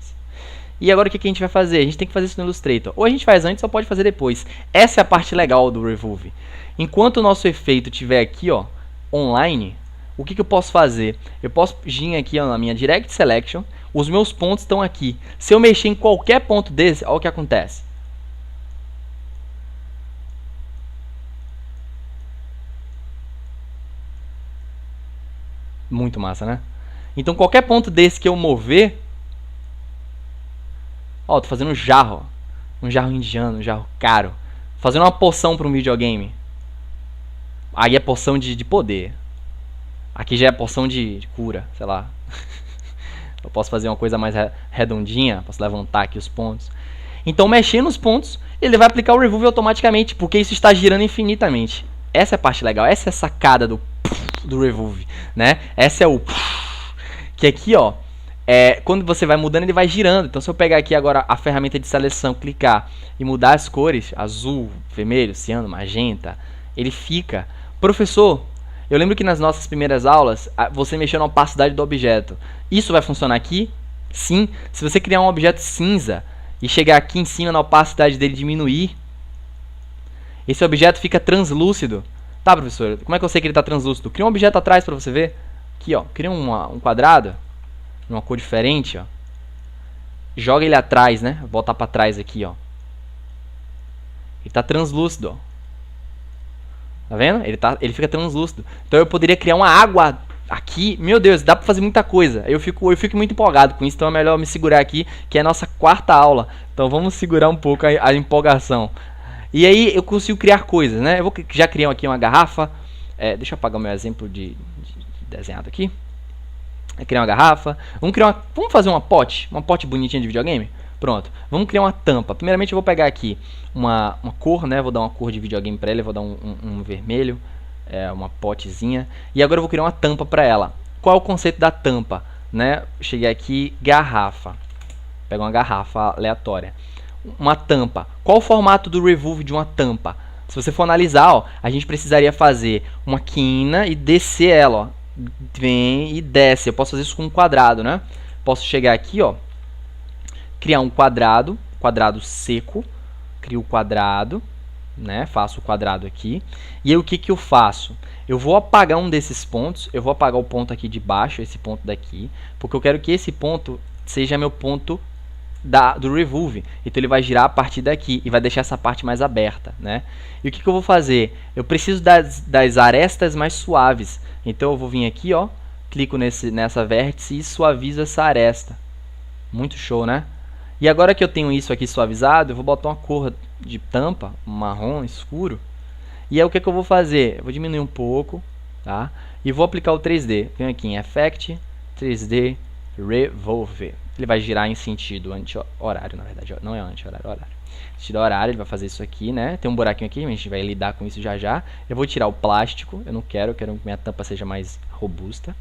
E agora o que a gente vai fazer? A gente tem que fazer isso no Illustrator. Ou a gente faz antes ou pode fazer depois. Essa é a parte legal do Remove. Enquanto o nosso efeito estiver aqui, ó, online, o que eu posso fazer? Eu posso vir aqui, ó, na minha Direct Selection. Os meus pontos estão aqui. Se eu mexer em qualquer ponto desse, olha o que acontece. Muito massa, né? Então qualquer ponto desse que eu mover, ó, tô fazendo um jarro, ó. Um jarro indiano, um jarro caro. Fazendo uma poção para um videogame. Aí é poção de poder. Aqui já é poção de cura, sei lá. Eu posso fazer uma coisa mais redondinha, posso levantar aqui os pontos. Então, mexendo nos pontos, ele vai aplicar o Remove automaticamente, porque isso está girando infinitamente. Essa é a parte legal, essa é a sacada do Remove, né? Essa é o que aqui, ó, quando você vai mudando, ele vai girando. Então, se eu pegar aqui agora a ferramenta de seleção, clicar e mudar as cores, azul, vermelho, ciano, magenta, ele fica. Professor, eu lembro que nas nossas primeiras aulas, você mexeu na opacidade do objeto. Isso vai funcionar aqui? Sim. Se você criar um objeto cinza e chegar aqui em cima na opacidade dele diminuir, esse objeto fica translúcido. Tá, professor, como é que eu sei que ele está translúcido? Cria um objeto atrás para você ver. Aqui, ó, cria um quadrado, uma cor diferente, ó. Joga ele atrás, né? Vou botar para trás aqui, ó. Ele está translúcido, ó. Tá vendo? Ele fica translúcido. Então eu poderia criar uma água aqui. Meu Deus, dá pra fazer muita coisa. Eu fico muito empolgado com isso, então é melhor me segurar aqui, que é a nossa quarta aula. Então vamos segurar um pouco a empolgação. E aí eu consigo criar coisas, né? Eu já criei aqui uma garrafa. Deixa eu apagar o meu exemplo de desenhado aqui. Eu criei uma garrafa. Vamos fazer uma pote bonitinha de videogame? Pronto, vamos criar uma tampa. Primeiramente eu vou pegar aqui uma cor, né? Vou dar uma cor de videogame para ela, vou dar um vermelho, uma potezinha. E agora eu vou criar uma tampa para ela. Qual é o conceito da tampa? Né? Cheguei aqui, garrafa. Pega uma garrafa aleatória. Uma tampa. Qual o formato do Remove de uma tampa? Se você for analisar, ó, a gente precisaria fazer uma quina e descer ela, ó. Vem e desce. Eu posso fazer isso com um quadrado, né? Posso chegar aqui, ó, criar um quadrado seco, crio o quadrado, né? Faço o quadrado aqui. E aí o que eu faço? Eu vou apagar um desses pontos, eu vou apagar o ponto aqui de baixo, esse ponto daqui, porque eu quero que esse ponto seja meu ponto do revolve. Então ele vai girar a partir daqui e vai deixar essa parte mais aberta, né? E o que eu vou fazer? Eu preciso das arestas mais suaves. Então eu vou vir aqui, ó, clico nessa vértice e suavizo essa aresta. Muito show, né? E agora que eu tenho isso aqui suavizado, eu vou botar uma cor de tampa, marrom escuro. E aí o que eu vou fazer? Eu vou diminuir um pouco, tá? E vou aplicar o 3D. Venho aqui em Effect, 3D, Revolve. Ele vai girar em sentido anti-horário, na verdade. Não é anti-horário, horário. Sentido horário, ele vai fazer isso aqui, né? Tem um buraquinho aqui, a gente vai lidar com isso já já. Eu vou tirar o plástico, eu não quero, eu quero que minha tampa seja mais robusta.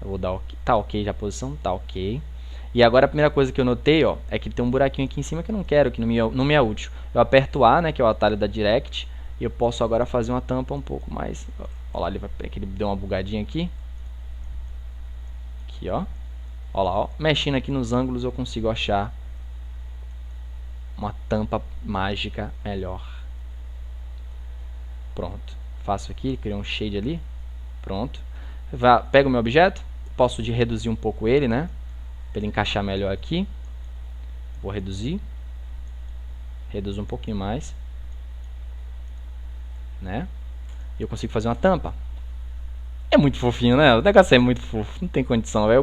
Eu vou dar ok. Tá ok já a posição, tá ok. E agora a primeira coisa que eu notei, ó, é que tem um buraquinho aqui em cima que eu não quero, que não me é útil. Eu aperto A, né, que é o atalho da Direct, e eu posso agora fazer uma tampa um pouco mais. Ó lá, ele deu uma bugadinha aqui. Aqui, ó. Ó lá, ó. Mexendo aqui nos ângulos eu consigo achar uma tampa mágica melhor. Pronto. Faço aqui, crio um shade ali. Pronto. Pego o meu objeto, posso reduzir um pouco ele, né? Para ele encaixar melhor aqui. Vou reduzir. Reduzo um pouquinho mais. Né? E eu consigo fazer uma tampa. É muito fofinho, né? O negócio é muito fofo, não tem condição, véio. Eu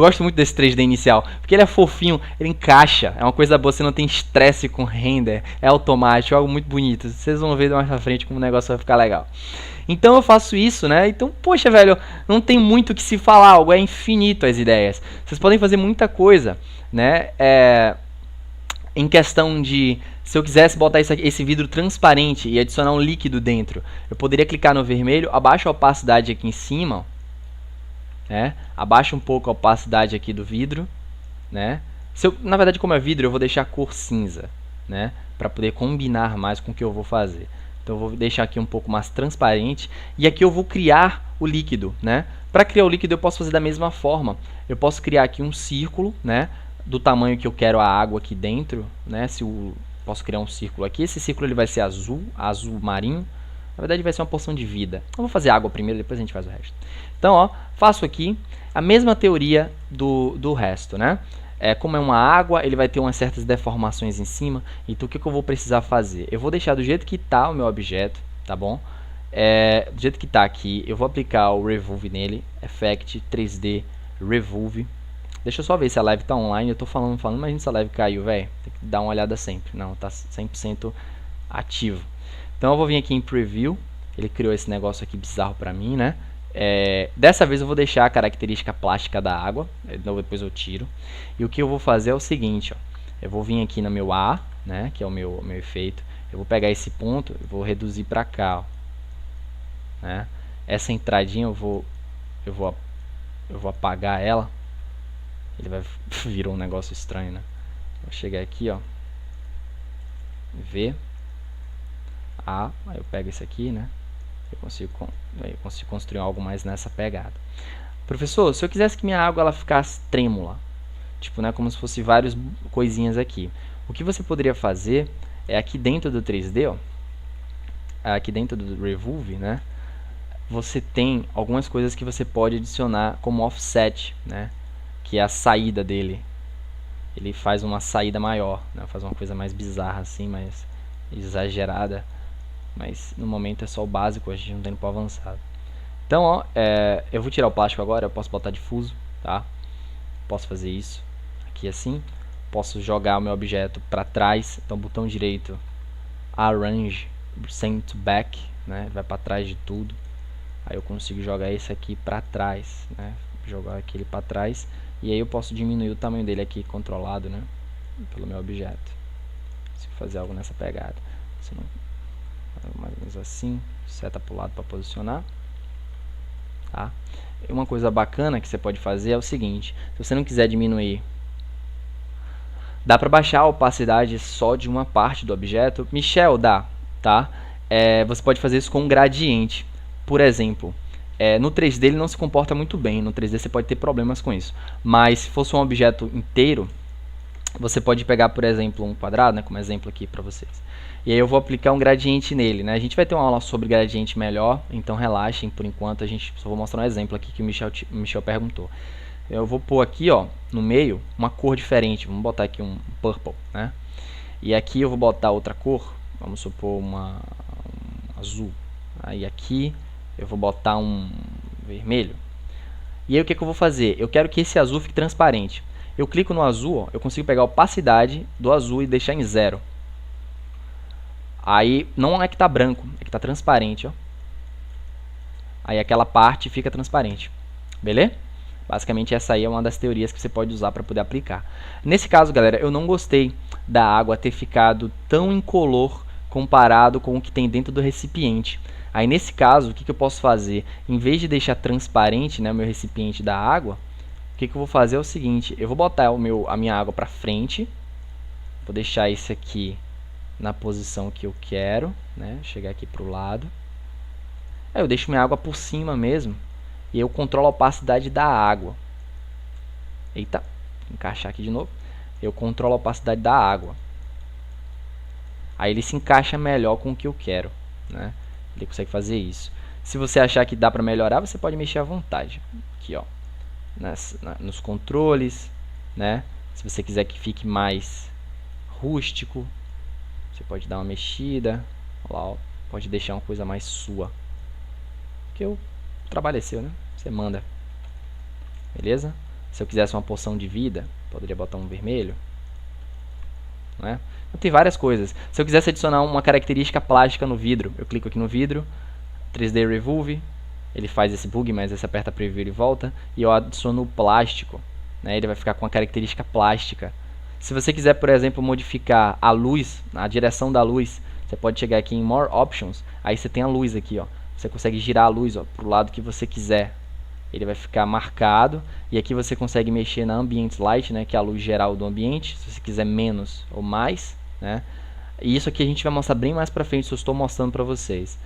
gosto muito desse 3D inicial, porque ele é fofinho, ele encaixa, é uma coisa boa, você não tem estresse com render, é automático, é algo muito bonito. Vocês vão ver mais pra frente como o negócio vai ficar legal. Então eu faço isso, né? Então, poxa, velho, não tem muito o que se falar, algo é infinito as ideias. Vocês podem fazer muita coisa, né? Em questão de, se eu quisesse botar esse vidro transparente e adicionar um líquido dentro, eu poderia clicar no vermelho, abaixo a opacidade aqui em cima, né? Abaixa um pouco a opacidade aqui do vidro, né? Na verdade, como é vidro, eu vou deixar a cor cinza, né? Para poder combinar mais com o que eu vou fazer. Então eu vou deixar aqui um pouco mais transparente e aqui eu vou criar o líquido, né? Para criar o líquido eu posso fazer da mesma forma. Eu posso criar aqui um círculo, né? Do tamanho que eu quero a água aqui dentro, né? Posso criar um círculo aqui. Esse círculo ele vai ser azul marinho. Na verdade vai ser uma porção de vida. Eu vou fazer água primeiro, depois a gente faz o resto. Então, ó, faço aqui a mesma teoria do resto, né? Como é uma água, ele vai ter umas certas deformações em cima. Então, o que eu vou precisar fazer? Eu vou deixar do jeito que está o meu objeto, tá bom? Do jeito que está aqui, eu vou aplicar o Revolve nele. Effect, 3D, Revolve. Deixa eu só ver se a live tá online. Eu tô falando, mas se a live caiu, velho. Tem que dar uma olhada sempre. Não, tá 100% ativo. Então eu vou vir aqui em Preview. Ele criou esse negócio aqui bizarro pra mim, né? Dessa vez eu vou deixar a característica plástica da água. Depois eu tiro. E o que eu vou fazer é o seguinte, ó. Eu vou vir aqui no meu A, né? Que é o meu efeito. Eu vou pegar esse ponto e vou reduzir pra cá, ó. Né? Essa entradinha eu vou apagar ela. Ele vai virar um negócio estranho, né? Vou chegar aqui, ó. V. A. Aí eu pego esse aqui, né? Eu consigo construir algo mais nessa pegada. Professor, se eu quisesse que minha água ela ficasse trêmula, tipo, né? Como se fosse várias coisinhas aqui. O que você poderia fazer é aqui dentro do 3D, ó. Aqui dentro do Revolve, né? Você tem algumas coisas que você pode adicionar como offset, né? Que é a saída dele. Ele faz uma saída maior, né? Faz uma coisa mais bizarra assim, mais exagerada. Mas no momento é só o básico, a gente não tem para avançado. Então, ó, eu vou tirar o plástico agora, eu posso botar difuso, tá? Posso fazer isso aqui assim. Posso jogar o meu objeto para trás. Então, botão direito, Arrange, Send to Back, né? Vai para trás de tudo. Aí eu consigo jogar esse aqui para trás, né? Jogar aquele para trás. E aí eu posso diminuir o tamanho dele aqui, controlado, né? Pelo meu objeto. Consigo fazer algo nessa pegada. Mais ou menos assim. Seta para o lado para posicionar. Tá? E uma coisa bacana que você pode fazer é o seguinte. Se você não quiser diminuir, dá para baixar a opacidade só de uma parte do objeto. Michel, dá. Tá? Você pode fazer isso com um gradiente. Por exemplo... no 3D ele não se comporta muito bem. No 3D você pode ter problemas com isso. Mas se fosse um objeto inteiro, você pode pegar, por exemplo, um quadrado, né, como exemplo aqui para vocês. E aí eu vou aplicar um gradiente nele, né? A gente vai ter uma aula sobre gradiente melhor, então relaxem por enquanto, a gente só vou mostrar um exemplo aqui que o Michel perguntou. Eu vou pôr aqui, ó, no meio, uma cor diferente, vamos botar aqui um purple, né? E aqui eu vou botar outra cor, vamos supor um azul. Aí aqui eu vou botar um vermelho. E aí o que eu vou fazer? Eu quero que esse azul fique transparente. Eu clico no azul, ó, eu consigo pegar a opacidade do azul e deixar em 0. Aí não é que está branco, é que está transparente, ó. Aí aquela parte fica transparente. Beleza? Basicamente essa aí é uma das teorias que você pode usar para poder aplicar. Nesse caso, galera, eu não gostei da água ter ficado tão incolor comparado com o que tem dentro do recipiente. Aí nesse caso, o que eu posso fazer? Em vez de deixar transparente, né, o meu recipiente da água, o que eu vou fazer é o seguinte, eu vou botar a minha água para frente, vou deixar esse aqui na posição que eu quero, né, chegar aqui para o lado. Aí eu deixo minha água por cima mesmo, e eu controlo a opacidade da água. Eita, vou encaixar aqui de novo. Eu controlo a opacidade da água. Aí ele se encaixa melhor com o que eu quero, né? Ele consegue fazer isso. Se você achar que dá para melhorar, você pode mexer à vontade. Aqui, ó, nos controles, né? Se você quiser que fique mais rústico, você pode dar uma mexida. Olha lá, ó, pode deixar uma coisa mais sua. Que o trabalho é seu, né? Você manda. Beleza? Se eu quisesse uma poção de vida, poderia botar um vermelho, né? Então, tem várias coisas. Se eu quisesse adicionar uma característica plástica no vidro, eu clico aqui no vidro, 3D Remove, ele faz esse bug, mas você aperta Preview e volta, e eu adiciono o plástico, né? Ele vai ficar com uma característica plástica. Se você quiser, por exemplo, modificar a luz, a direção da luz, você pode chegar aqui em More Options, aí você tem a luz aqui, ó. Você consegue girar a luz para o lado que você quiser. Ele vai ficar marcado. E aqui você consegue mexer na Ambient Light, né, que é a luz geral do ambiente. Se você quiser menos ou mais, né. E isso aqui a gente vai mostrar bem mais para frente, se eu estou mostrando para vocês.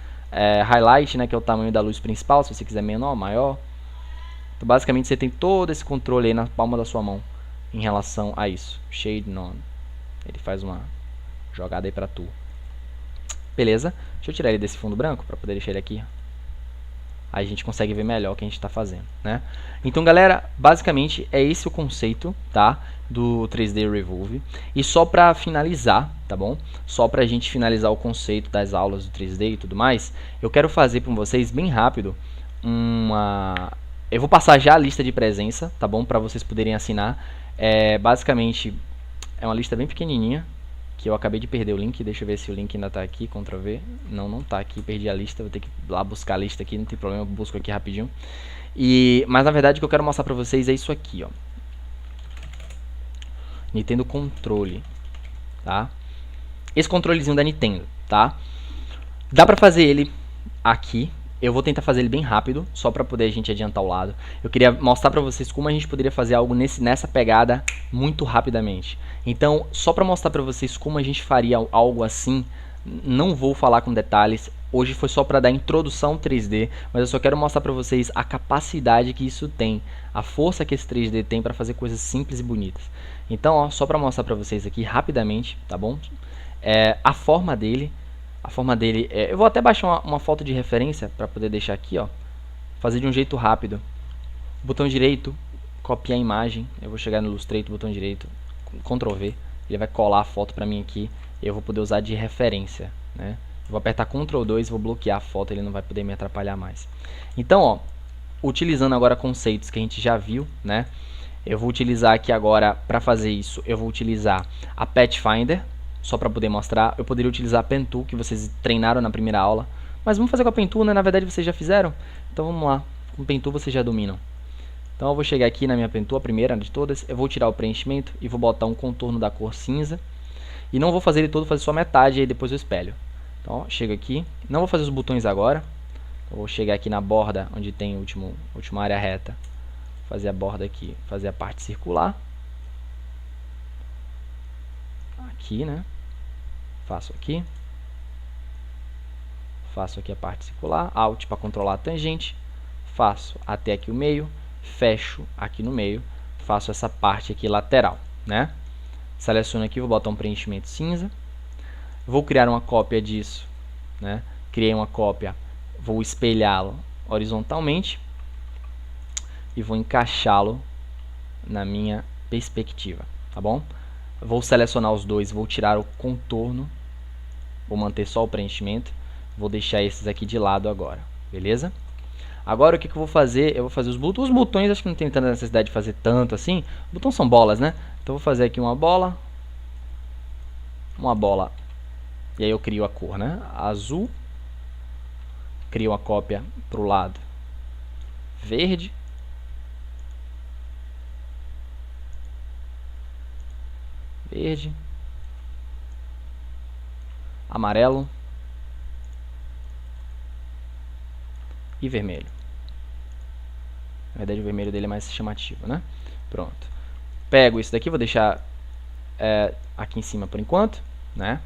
Highlight, né, que é o tamanho da luz principal, se você quiser menor ou maior. Então, basicamente, você tem todo esse controle aí na palma da sua mão em relação a isso. Shade None. Ele faz uma jogada aí para tu. Beleza? Deixa eu tirar ele desse fundo branco para poder deixar ele aqui. Aí a gente consegue ver melhor o que a gente está fazendo, né? Então, galera, basicamente é esse o conceito, tá? Do 3D Remove. E só para finalizar, tá bom? Só para a gente finalizar o conceito das aulas do 3D e tudo mais, eu quero fazer para vocês bem rápido eu vou passar já a lista de presença, tá bom? Para vocês poderem assinar. Basicamente é uma lista bem pequenininha, que eu acabei de perder o link, deixa eu ver se o link ainda está aqui, Ctrl V, não está aqui, perdi a lista, vou ter que ir lá buscar a lista aqui, não tem problema, eu busco aqui rapidinho. Mas na verdade o que eu quero mostrar para vocês é isso aqui, ó. Nintendo Controle, tá? Esse controlezinho da Nintendo, tá? Dá pra fazer ele aqui. Eu vou tentar fazer ele bem rápido, só para poder a gente adiantar o lado. Eu queria mostrar para vocês como a gente poderia fazer algo nessa pegada muito rapidamente. Então, só para mostrar para vocês como a gente faria algo assim, não vou falar com detalhes. Hoje foi só para dar introdução 3D, mas eu só quero mostrar para vocês a capacidade que isso tem, a força que esse 3D tem para fazer coisas simples e bonitas. Então, ó, só para mostrar para vocês aqui rapidamente, tá bom? A forma dele. Eu vou até baixar uma foto de referência para poder deixar aqui, ó. Fazer de um jeito rápido. Botão direito, copiar a imagem. Eu vou chegar no Illustrator, botão direito, Ctrl V. Ele vai colar a foto para mim aqui. E eu vou poder usar de referência, né? Eu vou apertar Ctrl 2 e vou bloquear a foto, ele não vai poder me atrapalhar mais. Então, ó, utilizando agora conceitos que a gente já viu, né? Eu vou utilizar aqui agora, para fazer isso, eu vou utilizar a Pathfinder, só para poder mostrar. Eu poderia utilizar a Pen Tool, que vocês treinaram na primeira aula. Mas vamos fazer com a Pen Tool, né? Na verdade vocês já fizeram. Então vamos lá. Com a Pen Tool vocês já dominam. Então eu vou chegar aqui na minha Pen Tool, a primeira de todas. Eu vou tirar o preenchimento e vou botar um contorno da cor cinza. E não vou fazer ele todo, vou fazer só metade e aí depois eu espelho. Então ó, chego aqui. Não vou fazer os botões agora. Eu vou chegar aqui na borda, onde tem a última área reta. Fazer a borda aqui, fazer a parte circular. Aqui, né? Faço aqui a parte circular, Alt para controlar a tangente, faço até aqui o meio, fecho aqui no meio, faço essa parte aqui lateral, né? Seleciono aqui, vou botar um preenchimento cinza. Vou criar uma cópia disso, né? Criei uma cópia, vou espelhá-lo horizontalmente e vou encaixá-lo na minha perspectiva, tá bom? Vou selecionar os dois, vou tirar o contorno, vou manter só o preenchimento, vou deixar esses aqui de lado agora, beleza? Agora o que eu vou fazer? Eu vou fazer os botões, acho que não tem tanta necessidade de fazer tanto assim. Os botões são bolas, né? Então eu vou fazer aqui uma bola, e aí eu crio a cor, né? Azul, crio a cópia para o lado verde, amarelo e vermelho. Na verdade o vermelho dele é mais chamativo, né? Pronto. Pego isso daqui, vou deixar aqui em cima por enquanto, né?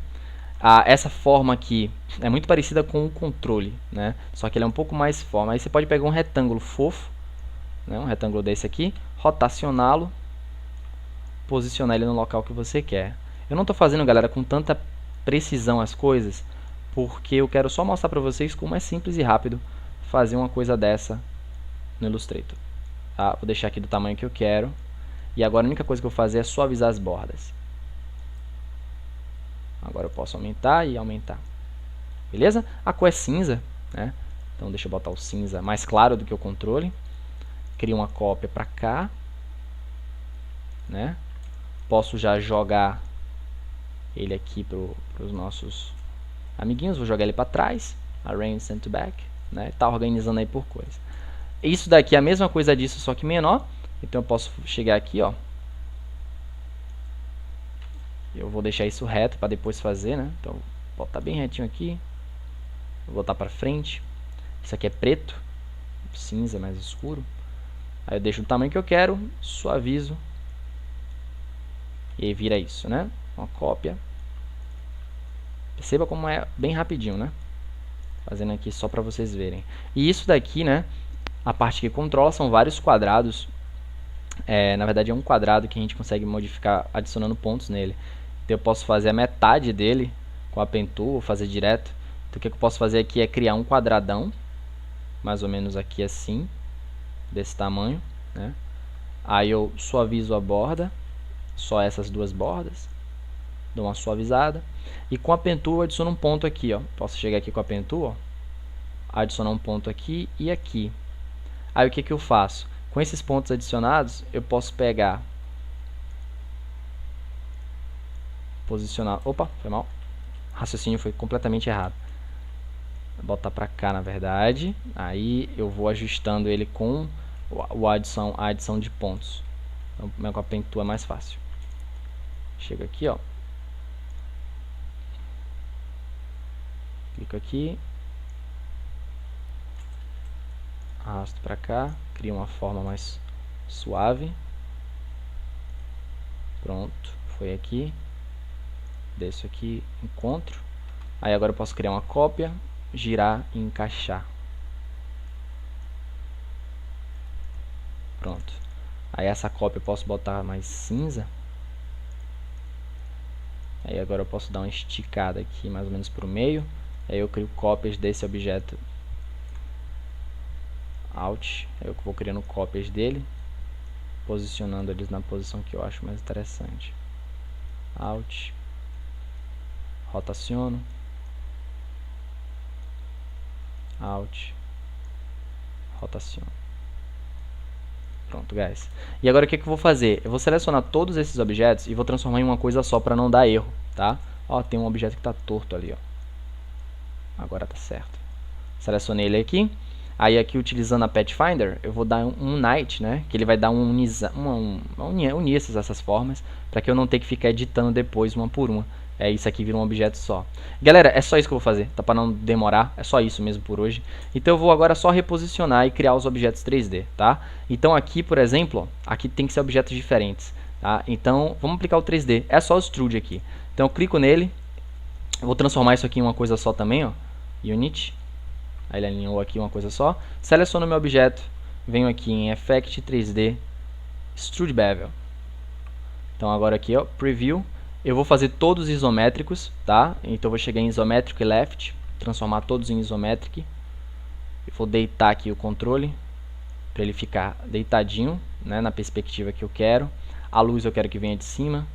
Essa forma aqui é muito parecida com o controle, né? Só que ele é um pouco mais forma. Aí você pode pegar um retângulo fofo, né? Um retângulo desse aqui, rotacioná-lo, posicionar ele no local que você quer. Eu não estou fazendo, galera, com tanta precisão as coisas, porque eu quero só mostrar para vocês como é simples e rápido fazer uma coisa dessa no Illustrator. Tá? Vou deixar aqui do tamanho que eu quero. E agora a única coisa que eu vou fazer é suavizar as bordas. Agora eu posso aumentar e aumentar. Beleza? A cor é cinza, né? Então deixa eu botar o cinza mais claro do que o controle. Crio uma cópia para cá, né? Posso já jogar ele aqui para os nossos amiguinhos. Vou jogar ele para trás. Arrange Send to Back, né? Tá organizando aí por cores. Isso daqui é a mesma coisa disso, só que menor. Então eu posso chegar aqui, ó. Eu vou deixar isso reto para depois fazer, né? Então vou botar bem retinho aqui. Vou botar para frente. Isso aqui é preto, cinza mais escuro. Aí eu deixo do tamanho que eu quero, suavizo. E aí vira isso, né? Uma cópia. Perceba como é bem rapidinho, né? Fazendo aqui só para vocês verem. E isso daqui, né? A parte que controla são vários quadrados. Na verdade é um quadrado que a gente consegue modificar adicionando pontos nele. Então eu posso fazer a metade dele com a Pen Tool, ou fazer direto. Então o que eu posso fazer aqui é criar um quadradão, mais ou menos aqui assim, desse tamanho, né? Aí eu suavizo a borda, só essas duas bordas, dou uma suavizada. E com a Pen Tool eu adiciono um ponto aqui, ó. Posso chegar aqui com a Pen Tool, ó, adicionar um ponto aqui e aqui. Aí o que eu faço? Com esses pontos adicionados, eu posso pegar, posicionar, opa, foi mal, raciocínio foi completamente errado, vou botar pra cá na verdade, aí eu vou ajustando ele com a adição de pontos. Então com a Pen Tool é mais fácil. Chego aqui, ó, clico aqui, arrasto pra cá, crio uma forma mais suave. Pronto, foi aqui. Desço aqui, encontro. Aí agora eu posso criar uma cópia, girar e encaixar. Pronto. Aí essa cópia eu posso botar mais cinza. Aí agora eu posso dar uma esticada aqui, mais ou menos para o meio. Aí eu crio cópias desse objeto. Alt. Aí eu vou criando cópias dele, posicionando eles na posição que eu acho mais interessante. Alt. Rotaciono. Alt. Rotaciono. Pronto, guys. E agora o que eu vou fazer? Eu vou selecionar todos esses objetos e vou transformar em uma coisa só para não dar erro, tá? Ó, tem um objeto que está torto ali, ó. Agora tá certo. Selecionei ele aqui. Aí aqui, utilizando a Pathfinder, eu vou dar um Unite, né? Que ele vai dar unir essas formas, para que eu não tenha que ficar editando depois uma por uma. Isso aqui vira um objeto só. Galera, é só isso que eu vou fazer, tá? Para não demorar, é só isso mesmo por hoje. Então eu vou agora só reposicionar e criar os objetos 3D, tá? Então aqui, por exemplo, ó, aqui tem que ser objetos diferentes, tá? Então vamos aplicar o 3D, é só o Extrude aqui. Então eu clico nele, eu vou transformar isso aqui em uma coisa só também, ó. Unity. Aí ele alinhou aqui uma coisa só. Seleciono meu objeto, venho aqui em Effect 3D, Extrude Bevel. Então agora aqui, ó, Preview. Eu vou fazer todos isométricos, tá? Então eu vou chegar em Isometric Left, transformar todos em Isometric. Eu vou deitar aqui o controle, para ele ficar deitadinho, né, na perspectiva que eu quero. A luz eu quero que venha de cima,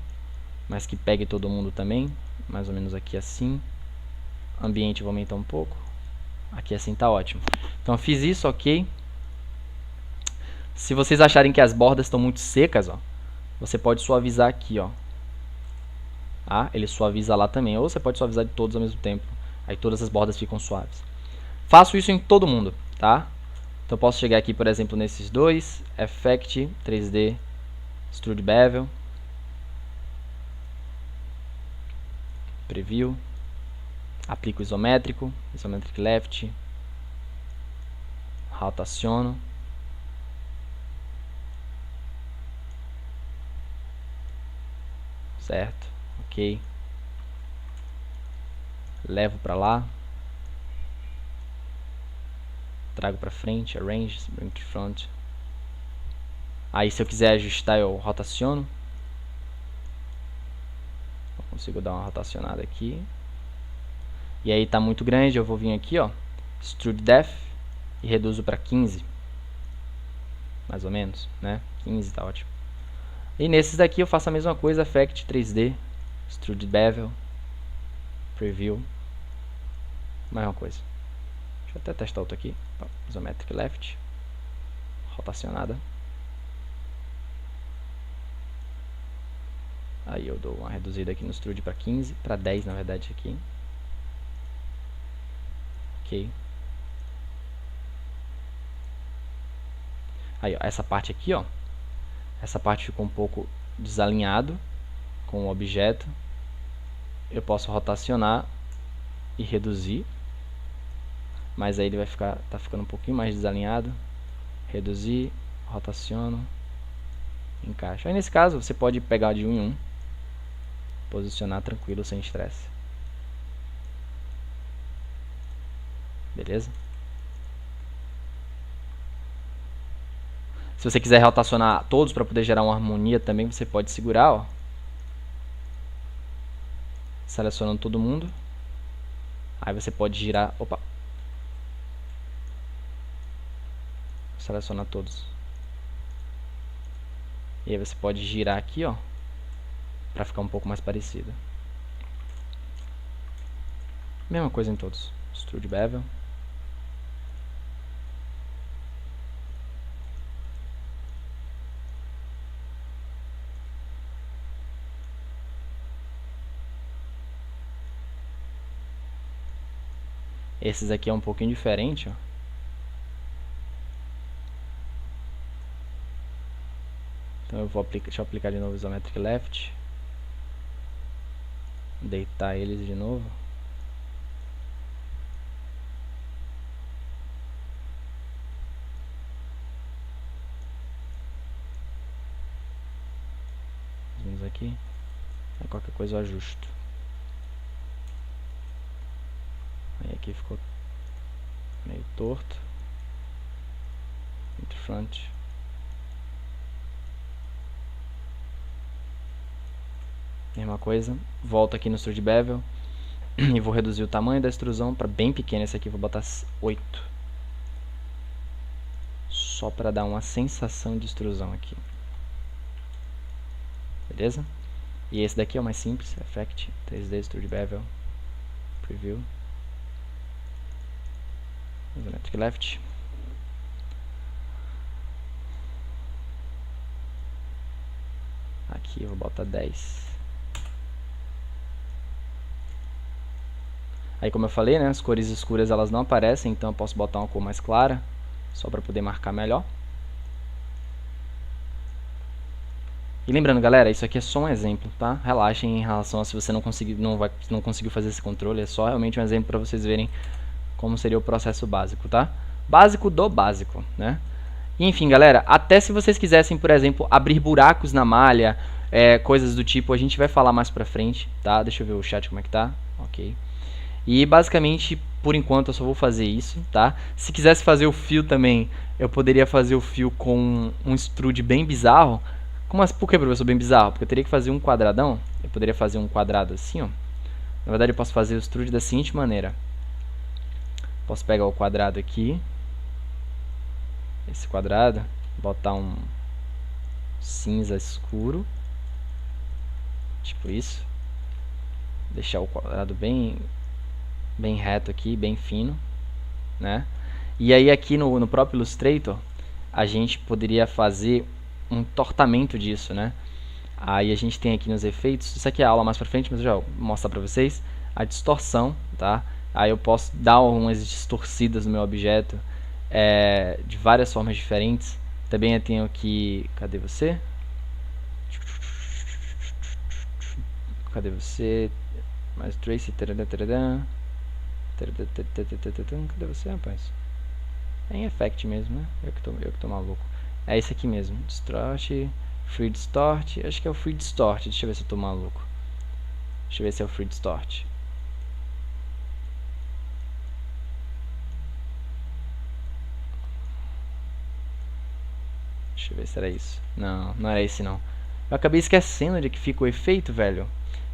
mas que pegue todo mundo também, mais ou menos aqui assim. Ambiente eu vou aumentar um pouco. Aqui assim tá ótimo. Então eu fiz isso, ok. Se vocês acharem que as bordas estão muito secas, ó, você pode suavizar aqui, ó. Tá? Ele suaviza lá também, ou você pode suavizar de todos ao mesmo tempo. Aí todas as bordas ficam suaves. Faço isso em todo mundo, tá? Então eu posso chegar aqui, por exemplo, nesses dois, Effect, 3D, Extrude Bevel, Preview, aplico isométrico, Isometric Left, rotaciono, certo, ok, levo para lá, trago para frente, Arrange, Bring to Front. Aí se eu quiser ajustar eu rotaciono, eu consigo dar uma rotacionada aqui. E aí tá muito grande, eu vou vir aqui, ó, Extrude Depth e reduzo para 15, mais ou menos, né? 15 tá ótimo. E nesses daqui eu faço a mesma coisa, Effect 3D, Extrude Bevel, Preview, mesma coisa. Deixa eu até testar outro aqui, Isometric Left, rotacionada. Aí eu dou uma reduzida aqui no Extrude para 15, para 10 na verdade aqui. Ok. Aí, ó, essa parte aqui, ó, essa parte ficou um pouco desalinhado com o objeto. Eu posso rotacionar e reduzir, mas aí ele vai ficar, tá ficando um pouquinho mais desalinhado. Reduzir, rotaciono, encaixo. Aí nesse caso você pode pegar de um em um, posicionar tranquilo, sem estresse. Beleza? Se você quiser rotacionar todos para poder gerar uma harmonia também, você pode segurar, ó, selecionando todo mundo. Aí você pode girar, opa, selecionar todos. E aí você pode girar aqui, ó, para ficar um pouco mais parecido. Mesma coisa em todos. Extrude Bevel. Esses aqui é um pouquinho diferente, ó. Então eu vou aplicar, deixa eu aplicar de novo o Isometric Left. Deitar eles de novo. Vamos aqui. Aí qualquer coisa eu ajusto. Aí aqui ficou meio torto. Into front. Mesma coisa. Volto aqui no Extrude Bevel. E vou reduzir o tamanho da extrusão para bem pequeno. Esse aqui eu vou botar 8. Só para dar uma sensação de extrusão aqui. Beleza? E esse daqui é o mais simples. Effect, 3D, Extrude Bevel, Preview, Isometric Left. Aqui eu vou botar 10. Aí como eu falei, né, as cores escuras elas não aparecem, então eu posso botar uma cor mais clara, só para poder marcar melhor. E lembrando, galera, isso aqui é só um exemplo, tá? Relaxem em relação a se você não conseguiu fazer esse controle, é só realmente um exemplo para vocês verem como seria o processo básico, tá? Básico do básico, né? E, enfim, galera, até se vocês quisessem, por exemplo, abrir buracos na malha, coisas do tipo, a gente vai falar mais pra frente, tá? Deixa eu ver o chat como é que tá. Ok. E basicamente, por enquanto, eu só vou fazer isso, tá? Se quisesse fazer o fio também, eu poderia fazer o fio com um extrude bem bizarro, Por que, professor? Bem bizarro. Porque eu teria que fazer um quadradão. Eu poderia fazer um quadrado assim, ó. Na verdade, eu posso fazer o extrude da seguinte maneira. Posso pegar o quadrado aqui. Esse quadrado. Botar um cinza escuro. Tipo isso. Deixar o quadrado bem reto aqui, bem fino, né? E aí aqui no próprio Illustrator, a gente poderia fazer um entortamento disso, né? Aí a gente tem aqui nos efeitos, isso aqui é a aula mais pra frente, mas eu já vou mostrar pra vocês, a distorção, tá? Aí eu posso dar algumas distorcidas no meu objeto de várias formas diferentes. Também eu tenho aqui, cadê você? Cadê você? Mais trace, cadê você, rapaz? É em effect mesmo, né? Eu que tô maluco. É esse aqui mesmo, distort, free distort, acho que é o free distort, deixa eu ver se eu tô maluco. Deixa eu ver se é o free distort. Deixa eu ver se era isso. Não, não era esse não. Eu acabei esquecendo de que fica o efeito, velho.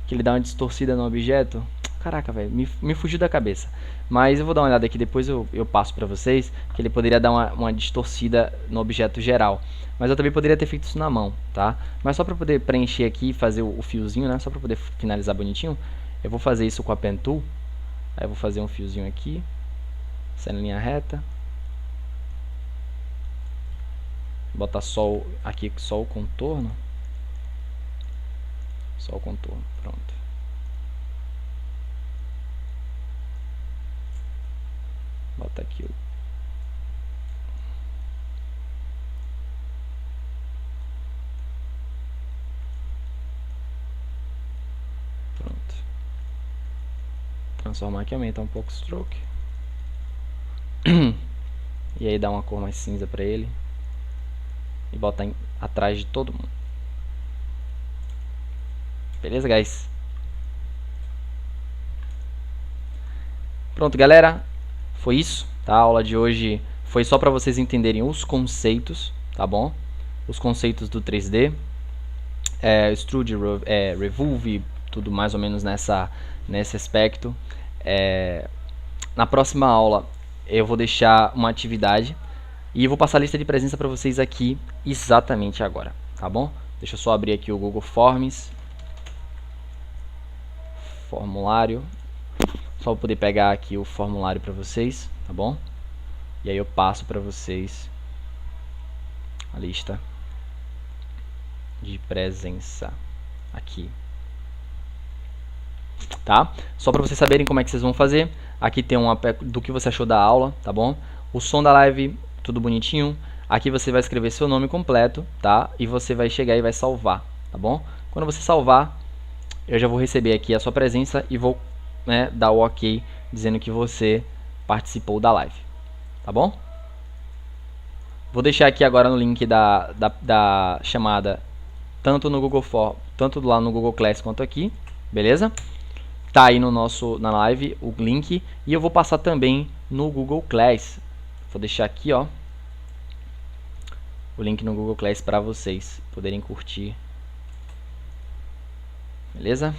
Que ele dá uma distorcida no objeto. Caraca, velho, me fugiu da cabeça. Mas eu vou dar uma olhada aqui, depois eu passo pra vocês. Que ele poderia dar uma distorcida no objeto geral. Mas eu também poderia ter feito isso na mão, tá? Mas só pra poder preencher aqui e fazer o fiozinho, né? Só pra poder finalizar bonitinho. Eu vou fazer isso com a Pen Tool. Aí eu vou fazer um fiozinho aqui. Sendo linha reta. Botar só aqui só o contorno. Só o contorno, pronto. Bota aqui o... Pronto. Transformar aqui, aumentar um pouco o stroke. E aí dá uma cor mais cinza pra ele. E botar atrás de todo mundo. Beleza, guys? Pronto, galera. Foi isso, tá? A aula de hoje foi só para vocês entenderem os conceitos, tá bom? Os conceitos do 3D. Extrude, Revolve, tudo mais ou menos nesse aspecto. Na próxima aula eu vou deixar uma atividade e eu vou passar a lista de presença para vocês aqui exatamente agora, tá bom? Deixa eu só abrir aqui o Google Forms. Formulário. Só vou poder pegar aqui o formulário para vocês, tá bom? E aí eu passo para vocês a lista de presença aqui, tá? Só para vocês saberem como é que vocês vão fazer. Aqui tem do que você achou da aula, tá bom? O som da live, tudo bonitinho. Aqui você vai escrever seu nome completo, tá? E você vai chegar e vai salvar, tá bom? Quando você salvar, eu já vou receber aqui a sua presença e vou, né, dar o ok dizendo que você participou da live, tá bom? Vou deixar aqui agora no link da chamada, tanto no Google Form, tanto lá no Google Class quanto aqui, beleza? Tá aí na live o link e eu vou passar também no Google Class. Vou deixar aqui, ó, o link no Google Class para vocês poderem curtir, beleza?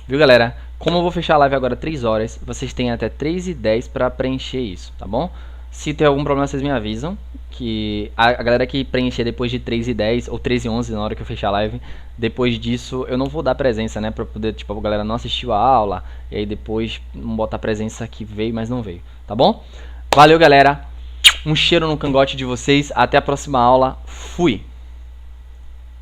Viu, galera? Como eu vou fechar a live agora 3 horas, vocês têm até 3h10 para preencher isso, tá bom? Se tem algum problema, vocês me avisam. Que a galera que preencher depois de 3h10 ou 3h11 na hora que eu fechar a live, depois disso eu não vou dar presença, né? Pra poder, tipo, a galera não assistiu a aula e aí depois não botar presença que veio, mas não veio, tá bom? Valeu, galera. Um cheiro no cangote de vocês. Até a próxima aula. Fui!